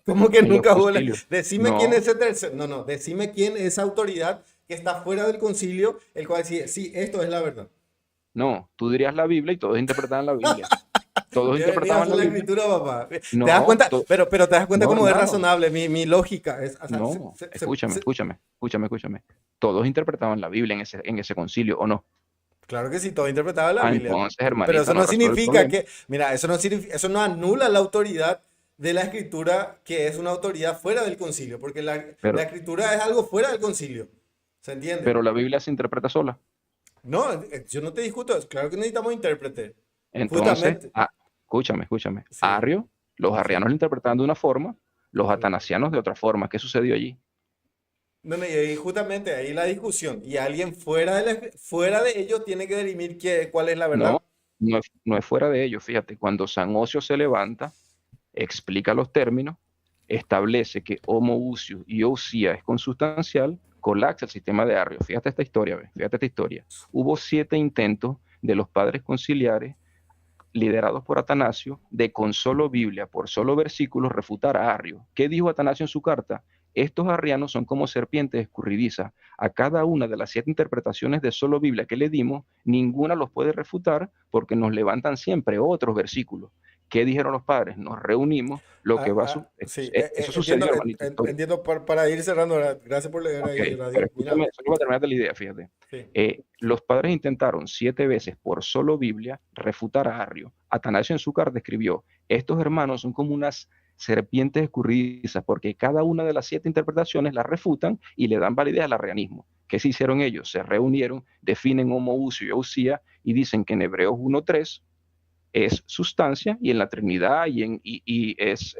¿Cómo que en los nunca hubo concilios. Decime quién es No, ese tercer, no, no, decime quién es esa autoridad que está fuera del concilio, el cual dice, sí, esto es la verdad. no. Tú dirías la Biblia y todos interpretaban la Biblia. Todos ¿Qué venías interpretaban a la la Biblia. escritura, papá? ¿Te das No, cuenta? Pero te das cuenta no, cómo es hermano. razonable mi lógica. O sea, No, escúchame. Todos interpretaban la Biblia en ese concilio, ¿o no? claro que sí, todo interpretaba la Ah, Biblia. entonces, Pero hermanito, eso no no resuelve el significa problema. que, mira, eso no anula la autoridad de la escritura, que es una autoridad fuera del concilio, porque la Pero, escritura es algo fuera del concilio. ¿Se entiende? pero la Biblia se interpreta sola. No, yo no te discuto, claro que necesitamos intérprete. Entonces, Justamente. escúchame. Sí, Los sí. arrianos lo interpretaban de una forma, los Sí. atanasianos de otra forma. ¿Qué sucedió allí? No, no, y ahí justamente ahí la discusión. Y alguien fuera de ellos tiene que dirimir cuál es la No, verdad. no es fuera de ello. Fíjate, cuando San Ocio se levanta, explica los términos, establece que homoousios y ousia es consustancial, colapsa el sistema de Arrio. Fíjate esta historia, ¿ves? Fíjate esta historia. Hubo 7 intentos de los padres conciliares, liderados por Atanasio, de con solo Biblia, por solo versículos, refutar a Arrio. ¿Qué dijo Atanasio en su carta? Estos arrianos son como serpientes escurridizas. A cada una de las 7 interpretaciones de solo Biblia que le dimos, ninguna los puede refutar porque nos levantan siempre otros versículos. ¿Qué dijeron los padres? Nos reunimos, lo que va a Sí, eso sucedió, hermanito, historia. entiendo para ir cerrando. ¿Verdad? Gracias por leer Ok, ahí, pero Radio. Mira, escúchame, solo para terminar la idea, fíjate. sí. Los padres intentaron 7 veces por solo Biblia refutar a Arrio. Atanasio en su carta escribió, estos hermanos son como unas serpientes escurridizas porque cada una de las 7 interpretaciones la refutan y le dan validez al arrianismo. ¿Qué se hicieron ellos? Se reunieron, definen homoousia y ousia y dicen que en Hebreos 1:3 es sustancia y en la Trinidad y es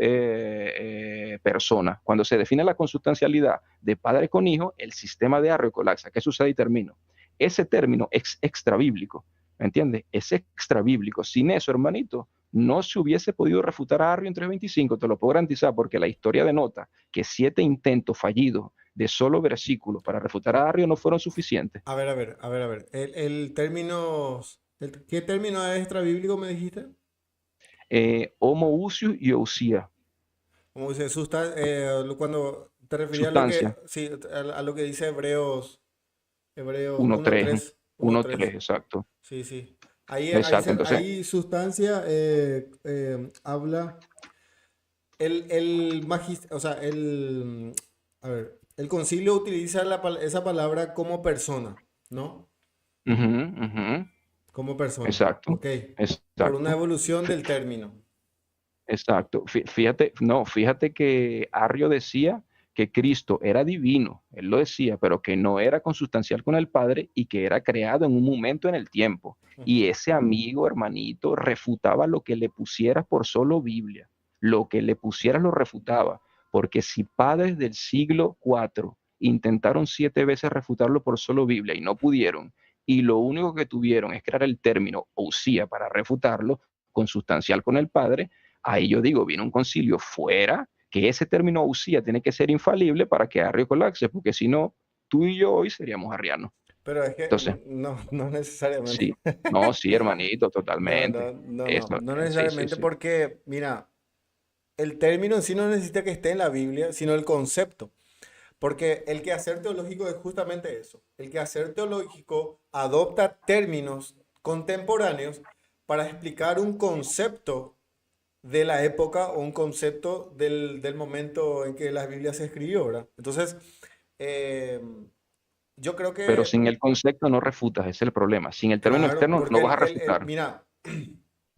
persona. Cuando se define la consustancialidad de padre con hijo, el sistema de Arrio colapsa. ¿Qué sucede? Y termino. Ese término es extra bíblico. ¿me entiendes? Es extra bíblico. Sin eso, hermanito, no se hubiese podido refutar a Arrio en 325, te lo puedo garantizar, porque la historia denota que 7 intentos fallidos de solo versículos para refutar a Arrio no fueron suficientes. A ver, a ver, a ver, a ver. El término, ¿qué término es extrabíblico me dijiste? Homo usius y Usía, Como dice, cuando te refería a lo que, sustancia, sí, a lo que dice Hebreos, Hebreos 1.3, 1.3, 1.3, 1.3. exacto, Sí, sí. Ahí, exacto. Entonces, ahí sustancia habla o sea, a ver, el concilio utiliza esa palabra como persona, ¿no? ujú, ujú, Como persona, exacto, ok. Por una exacto. evolución del término. Exacto. Fíjate, no, fíjate que Arrio decía que Cristo era divino, él lo decía, pero que no era consustancial con el Padre y que era creado en un momento en el tiempo. Ujú. Y ese amigo, hermanito, refutaba lo que le pusieras por solo Biblia. Lo que le pusieras lo refutaba. Porque si padres del siglo IV intentaron 7 veces refutarlo por solo Biblia y no pudieron, y lo único que tuvieron es crear el término usía para refutarlo, consustancial con el Padre, ahí yo digo, viene un concilio fuera, que ese término usía tiene que ser infalible para que Arrio colapse, porque si no, tú y yo hoy seríamos arrianos. Pero es que Entonces, no, no necesariamente. sí, no, sí, hermanito, No, no, totalmente. no, no, Eso, no sí, sí, necesariamente sí. porque, mira, el término en sí no necesita que esté en la Biblia, sino el concepto. Porque el quehacer teológico es justamente eso. El quehacer teológico adopta términos contemporáneos para explicar un concepto de la época o un concepto del momento en que la Biblia se escribió, ¿verdad? Entonces, eh, yo creo Pero que, sin el concepto no refutas, ese es el problema. Sin el término claro, externo porque no vas a refutar, mira,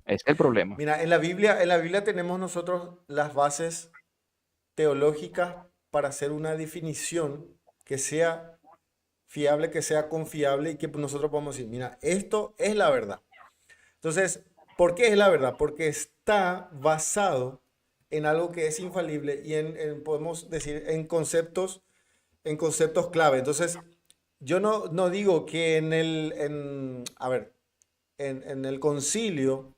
ese es el problema. mira, en la Biblia tenemos nosotros las bases teológicas para hacer una definición que sea fiable, que sea confiable y que nosotros podamos decir, mira, esto es la verdad. Entonces, ¿por qué es la verdad? Porque está basado en algo que es infalible y podemos decir, en conceptos clave. Entonces, yo no digo que a ver, en el concilio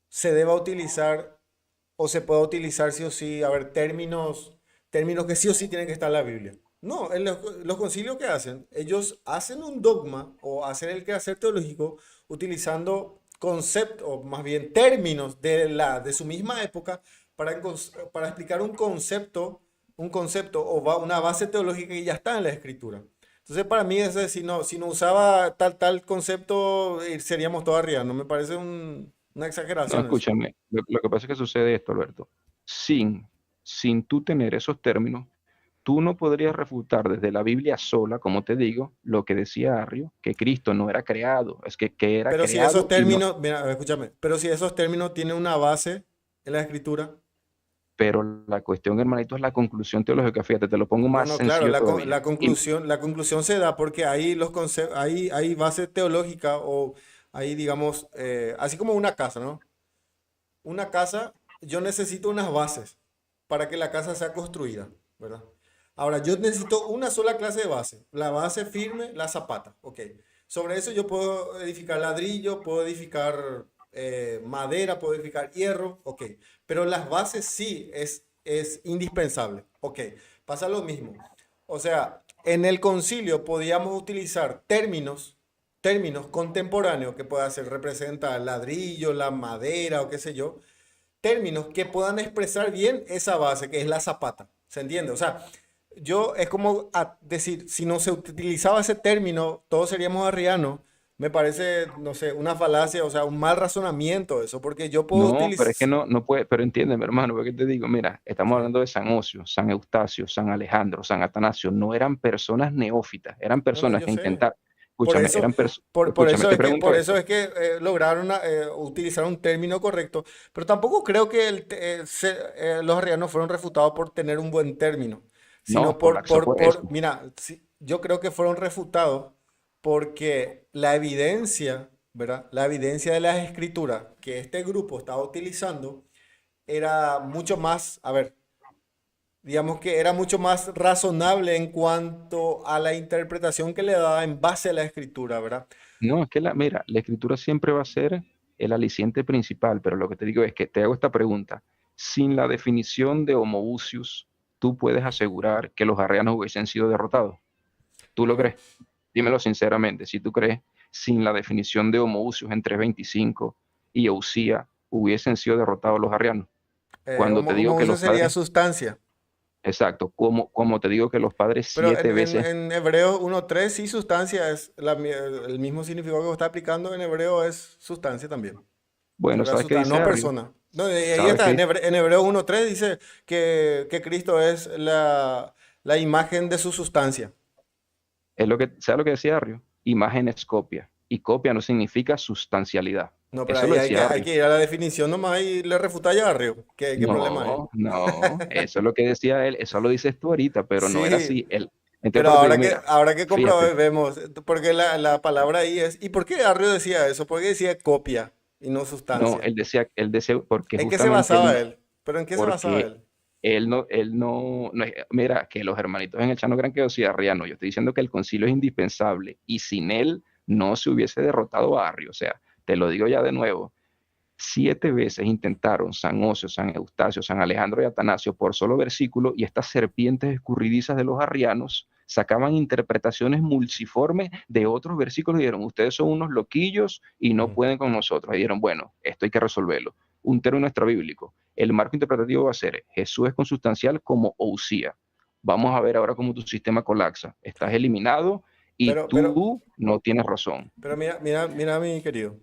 se deba utilizar o se pueda utilizar sí o sí, a ver, términos que sí o sí tienen que estar en la Biblia. No, los concilios que hacen, ellos hacen un dogma o hacen el quehacer teológico utilizando conceptos, o más bien términos de su misma época para explicar un concepto o una base teológica que ya está en la escritura. Entonces, para mí, si no usaba tal concepto, seríamos todos arriba. No me parece una No, exageración eso. escúchame, lo que pasa es que sucede esto, Alberto. Sin, sin tú tener esos términos, tú no podrías refutar desde la Biblia sola, como te digo, lo que decía Arrio, que Cristo no era creado, es que era Pero si esos creado y no, términos, mira, escúchame, pero si esos términos tienen una base en la escritura, pero la cuestión, hermanito, es la conclusión teológica. Fíjate, te lo pongo no, más no, claro, sencillo todavía. la conclusión se da porque ahí hay base teológica o ahí, digamos, así como una casa, ¿no? Una casa, yo necesito unas bases para que la casa sea construida, ¿verdad? Ahora, yo necesito una sola clase de base, la base firme, la zapata, ok. Sobre eso yo puedo edificar ladrillo, puedo edificar madera, puedo edificar hierro, ok. Pero las bases sí es indispensable, ok. Pasa lo mismo. O sea, en el concilio podíamos utilizar términos contemporáneos que pueda ser representa el ladrillo, la madera o qué sé yo, términos que puedan expresar bien esa base que es la zapata. ¿Se entiende? O sea, yo es como decir, si no se utilizaba ese término, todos seríamos arrianos. Me parece, no sé, una falacia, o sea, un mal razonamiento eso, porque yo puedo No, pero es que utilizar... no puede, pero entiéndeme, hermano, porque te digo, mira, estamos Sí. hablando de San Osio, San Eustacio, San Alejandro, San Atanasio, no eran personas neófitas, eran No, no, personas yo que sé. intentaron, Por escúchame, eso, por escúchame, eso te es que, pregunto por eso esto, es que lograron utilizar un término correcto, pero tampoco creo que los arrianos fueron refutados por tener un buen término, sino no, colapsó por eso. mira, yo creo que fueron refutados porque la evidencia, ¿verdad? La evidencia de las escrituras que este grupo estaba utilizando era mucho más, a ver, digamos que era mucho más razonable en cuanto a la interpretación que le daba en base a la escritura, ¿verdad? No, es que mira, la escritura siempre va a ser el aliciente principal, pero lo que te digo es que te hago esta pregunta. Sin la definición de homoousios, ¿tú puedes asegurar que los arrianos hubiesen sido derrotados? ¿Tú lo Bueno, crees? Dímelo sinceramente, si tú crees, sin la definición de homoousios entre 25 y Eusía, hubiesen sido derrotados los arrianos. Cuando te digo que uso los sería padres, sustancia. exacto, como te digo que los padres Pero 7 veces, en Hebreos 1.3 sí sustancia es el mismo significado que vos estás aplicando en hebreo es sustancia también. bueno, ¿Verdad? ¿sabes qué dice No Arrio? persona. No, y ahí ¿Sabes está, qué? En Hebreo 1.3 dice que Cristo es la imagen de su sustancia. ¿Sabes lo que decía Arrio? Imagen es copia, y copia no significa sustancialidad. No, pero Eso lo ahí decía hay Arrio. que ir a la definición nomás y le refuta ya a Río. ¿Qué problema hay? No, no, eso es lo que decía él, eso lo dices tú ahorita, pero no era Sí, así. Entonces, pero pero te digo, mira, ahora que fíjate, comprobemos, porque la palabra ahí es, ¿y por qué Arrio decía eso? ¿Por qué decía copia y no no, sustancia? él decía, porque ¿En qué se justamente él basaba no, él? ¿Pero en qué se basaba porque él? mira, que los hermanitos en el Chano crean que yo soy arriano, yo estoy diciendo que el concilio es indispensable y sin él no se hubiese derrotado a Arrio, o sea, te lo digo ya de nuevo, 7 veces intentaron San Ocio, San Eustacio, San Alejandro y Atanasio por solo versículo y estas serpientes escurridizas de los arrianos sacaban interpretaciones multiformes de otros versículos y dijeron, ustedes son unos loquillos y no Mm. pueden con nosotros. Y dijeron, bueno, esto hay que resolverlo. Un término extrabíblico. El marco interpretativo va a ser Jesús es consustancial como Ousía. Vamos a ver ahora cómo tu sistema colapsa. Estás eliminado y Pero, pero, tú no tienes razón. pero mira, mi querido.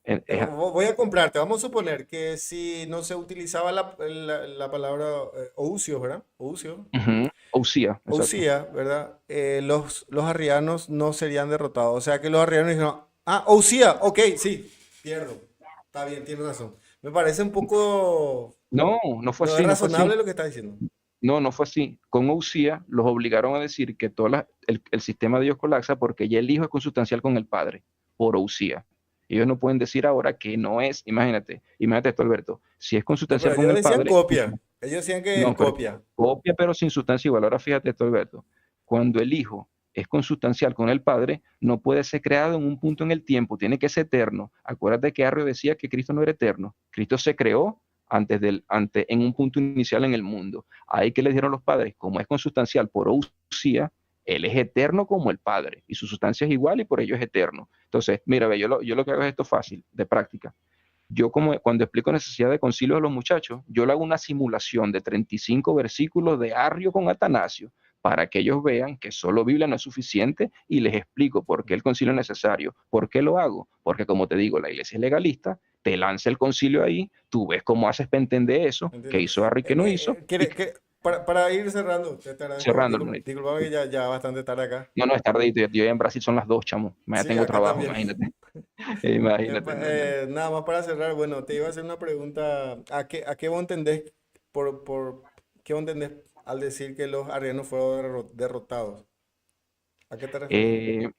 Es Voy a comprarte. Vamos a suponer que si no se utilizaba la palabra ousios, ¿verdad? Ousios. Ousía, exacto. Usía, ¿verdad? Los arrianos no serían derrotados. O sea que los arrianos dijeron, ah, Usía, ok, sí, pierdo. Está bien, tienes razón. Me parece un poco, No, no fue no es así, no fue así. razonable lo que está diciendo. No, no fue así. Con Usía los obligaron a decir que el sistema de Dios colapsa porque ya el Hijo es consustancial con el Padre, por Usía. Ellos no pueden decir ahora que no es, imagínate esto, Alberto, si es No, pero consustancial con ellos el decían Padre, copia. Ellos decían que es no, pero copia. copia pero sin sustancia igual. Ahora fíjate esto, Alberto, cuando el Hijo es consustancial con el Padre, no puede ser creado en un punto en el tiempo, tiene que ser eterno. Acuérdate que Arrio decía que Cristo no era eterno. Cristo se creó en un punto inicial en el mundo. Ahí que le dieron los padres, como es consustancial por Usía, él es eterno como el Padre, y su sustancia es igual y por ello es eterno. Entonces, mira, ve, yo lo que hago es esto fácil, de práctica. Yo como cuando explico necesidad de concilio a los muchachos, yo le hago una simulación de 35 versículos de Arrio con Atanasio para que ellos vean que solo Biblia no es suficiente y les explico por qué el concilio es necesario. ¿Por qué lo hago? Porque como te digo, la iglesia es legalista, te lanza el concilio ahí, tú ves cómo haces para entender eso, qué ¿Entiendes? hizo Arrio y qué no hizo, y Para ir cerrando, te agradezco, cerrando, hermanito. disculpa que ya bastante tarde acá. No, no, es tardito, yo en Brasil son las 2, chamo, mañana Sí, tengo acá trabajo, también. imagínate. Imagínate, no, no. Nada más para cerrar, bueno, te iba a hacer una pregunta. A qué vos entendés qué vos entendés al decir que los arrianos fueron derrotados? ¿A qué te referís? Eh,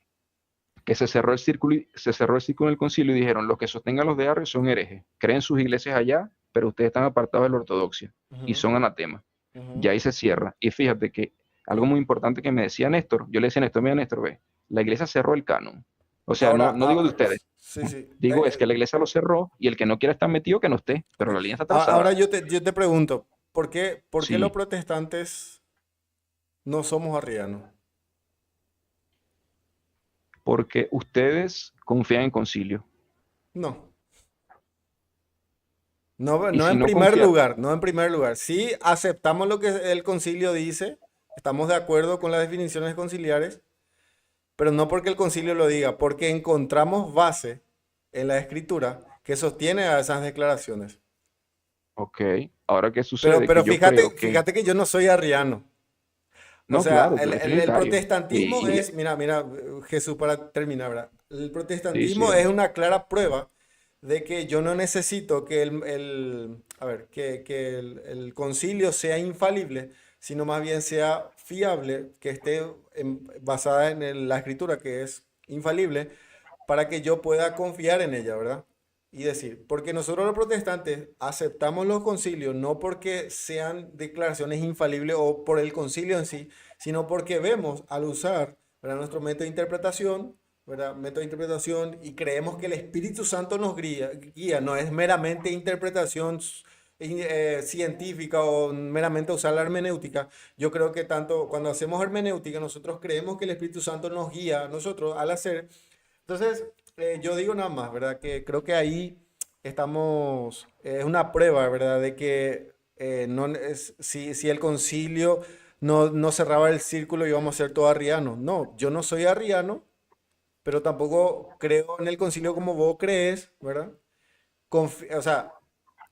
que se cerró el círculo, se cerró el círculo en el concilio y dijeron, los que sostengan los de Arrio son herejes, creen sus iglesias allá, pero ustedes están apartados de la ortodoxia y Ujú, son anatemas. ujú. Ya ahí se cierra. Y fíjate que algo muy importante que me decía Néstor, yo le decía a Néstor, mira Néstor, ve, la iglesia cerró el canon. O sea, Ahora, no digo de ustedes, sí, sí. digo es que la iglesia lo cerró y el que no quiera estar metido, que no esté, Ok. pero la línea está Ahora trazada. yo te pregunto, por qué los Sí, protestantes no somos arrianos? porque ustedes confían en concilio. No. No, Y no si en no primer confían, lugar, no en primer lugar. Sí aceptamos lo que el concilio dice, estamos de acuerdo con las definiciones conciliares, pero no porque el concilio lo diga, porque encontramos base en la escritura que sostiene a esas declaraciones. ok, ahora qué sucede, que Pero yo creo que, fíjate que yo no soy arriano. O no, sea, claro, tú eres el trinitario. protestantismo Y, es, mira, Jesús, para terminar, ¿verdad? El sí, sí, protestantismo es una clara prueba de que yo no necesito que a ver, que el concilio sea infalible, sino más bien sea fiable, que esté basada en la escritura, que es infalible, para que yo pueda confiar en ella, ¿verdad? y decir, porque nosotros los protestantes aceptamos los concilios no porque sean declaraciones infalibles o por el concilio en sí, sino porque vemos al usar, ¿verdad?, nuestro método de interpretación, ¿verdad?, método de interpretación, y creemos que el Espíritu Santo nos guía, no es meramente interpretación científica o meramente usar la hermenéutica. Yo creo que tanto cuando hacemos hermenéutica, nosotros creemos que el Espíritu Santo nos guía a nosotros al hacer. Entonces, yo digo nada más, ¿verdad? Que creo que ahí estamos, es una prueba, ¿verdad? De que no es, si el concilio no cerraba el círculo íbamos a ser todos arrianos. No, yo no soy arriano, pero tampoco creo en el concilio como vos crees, ¿verdad? O sea,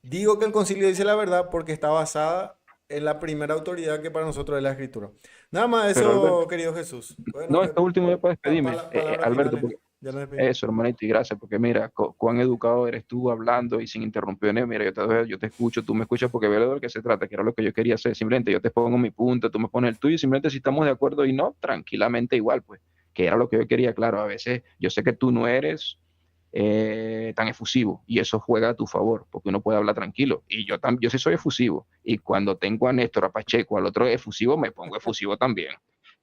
digo que el concilio dice la verdad porque está basada en la primera autoridad que para nosotros es la escritura. Nada más Pero Alberto, eso, querido Jesús. Bueno, no, esto último ya para despedirme. palabras Alberto, finales. porque Ya nos despedimos. eso, hermanito, y gracias, porque mira, cuán educado eres tú hablando y sin interrumpiones. Mira, yo te escucho, tú me escuchas porque veo de lo que se trata, que era lo que yo quería hacer. Simplemente yo te pongo mi punto, tú me pones el tuyo, y simplemente si estamos de acuerdo y no, tranquilamente igual, pues, que era lo que yo quería. Claro, a veces yo sé que tú no eres tan efusivo y eso juega a tu favor, porque uno puede hablar tranquilo. Y yo sí soy efusivo. Y cuando tengo a Néstor, a Pacheco, al otro efusivo, me pongo efusivo también.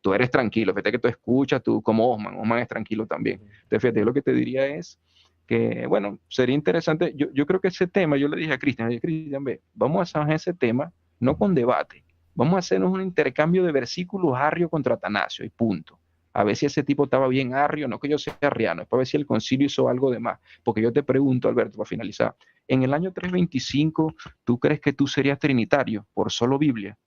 Tú eres tranquilo, fíjate que tú escuchas, tú como Osman es tranquilo también. Ujú. Entonces, fíjate, yo lo que te diría es que, bueno, sería interesante, yo creo que ese tema, yo le dije a Cristian, Cristian, ve, vamos a hacer ese tema, no con debate, vamos a hacernos un intercambio de versículos Arrio contra Atanasio y punto. A ver si ese tipo estaba bien arrio, no que yo sea arriano, es para ver si el concilio hizo algo de más. Porque yo te pregunto, Alberto, para finalizar, en el año 325, ¿tú crees que tú serías trinitario por solo Biblia?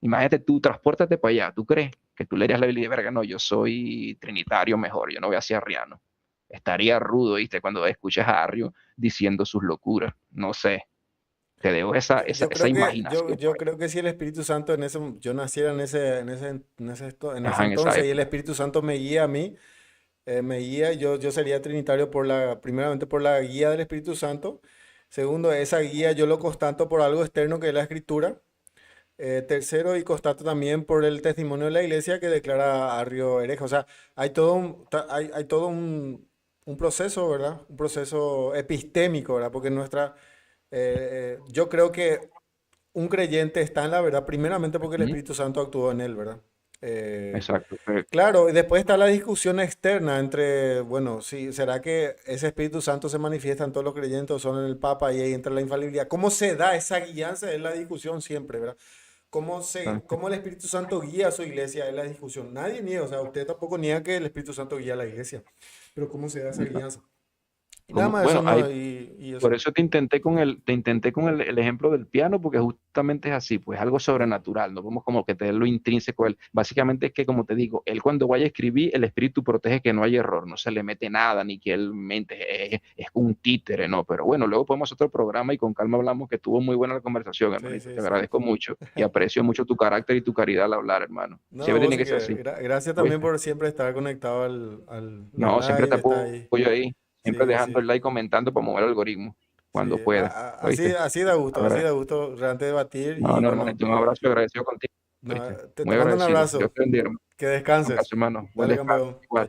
Imagínate tú, transpórtate para allá, ¿tú crees que tú leerías la Biblia y de verga? No, yo soy trinitario mejor, yo no voy a ser arriano. Estaría rudo, ¿viste? Cuando escuches a Arrio diciendo sus locuras. No sé, te dejo esa, esa, Yo esa creo que, yo, imaginación yo por ahí. creo que si el Espíritu Santo en ese, yo naciera en ese Ajá, en esa entonces y el época. Espíritu Santo me guía a mí, me guía, yo sería trinitario primeramente por la guía del Espíritu Santo. Segundo, esa guía yo lo constato por algo externo que es la Escritura. Tercero, y constato también por el testimonio de la iglesia que declara a Río hereje. O sea, hay todo un proceso, ¿verdad? Un proceso epistémico, ¿verdad? Porque yo creo que un creyente está en la verdad primeramente porque el Ujú. Espíritu Santo actuó en él, ¿verdad? Eh, Exacto. claro, y después está la discusión externa entre, bueno, sí, ¿será que ese Espíritu Santo se manifiesta en todos los creyentes o solo en el Papa y ahí entra la infalibilidad? ¿Cómo se da esa guianza? Es la discusión siempre, ¿verdad? ¿Cómo el Espíritu Santo guía a su iglesia? Es la discusión. Nadie niega, o sea, usted tampoco niega que el Espíritu Santo guía a la iglesia, pero ¿cómo se da esa guianza? Y nada Como, más eso, bueno, ¿no? hay, Y por eso. eso te intenté con el ejemplo del piano, porque justamente es así, pues algo sobrenatural, no vemos como que te lo intrínseco. Él. Básicamente es que, como te digo, él cuando vaya a escribir, el espíritu protege que no haya error, no se le mete nada, ni que él mente, es un títere, no. Pero bueno, luego podemos hacer otro programa y con calma hablamos, que estuvo muy buena la conversación, Sí, hermanito. sí, Te sí. agradezco mucho y aprecio mucho tu carácter y tu caridad al hablar, hermano. No, Siempre vos tiene sí que ser que así, gracias también ¿oíste? por siempre estar conectado al No, siempre te live, está ahí. apoyo ahí, siempre Sí, dejando sí, el like, comentando para mover el algoritmo cuando sí. pueda, ¿oíste? Así da gusto realmente debatir No, y no, bueno, hermanito, un abrazo agradecido contigo, no, ¿viste? te Muy mando un agradecido. Dios abrazo. te bendiga, hermano. Que Un abrazo, descanses. hermano. Buen Dale, descanso. campeón. Chao, Igual.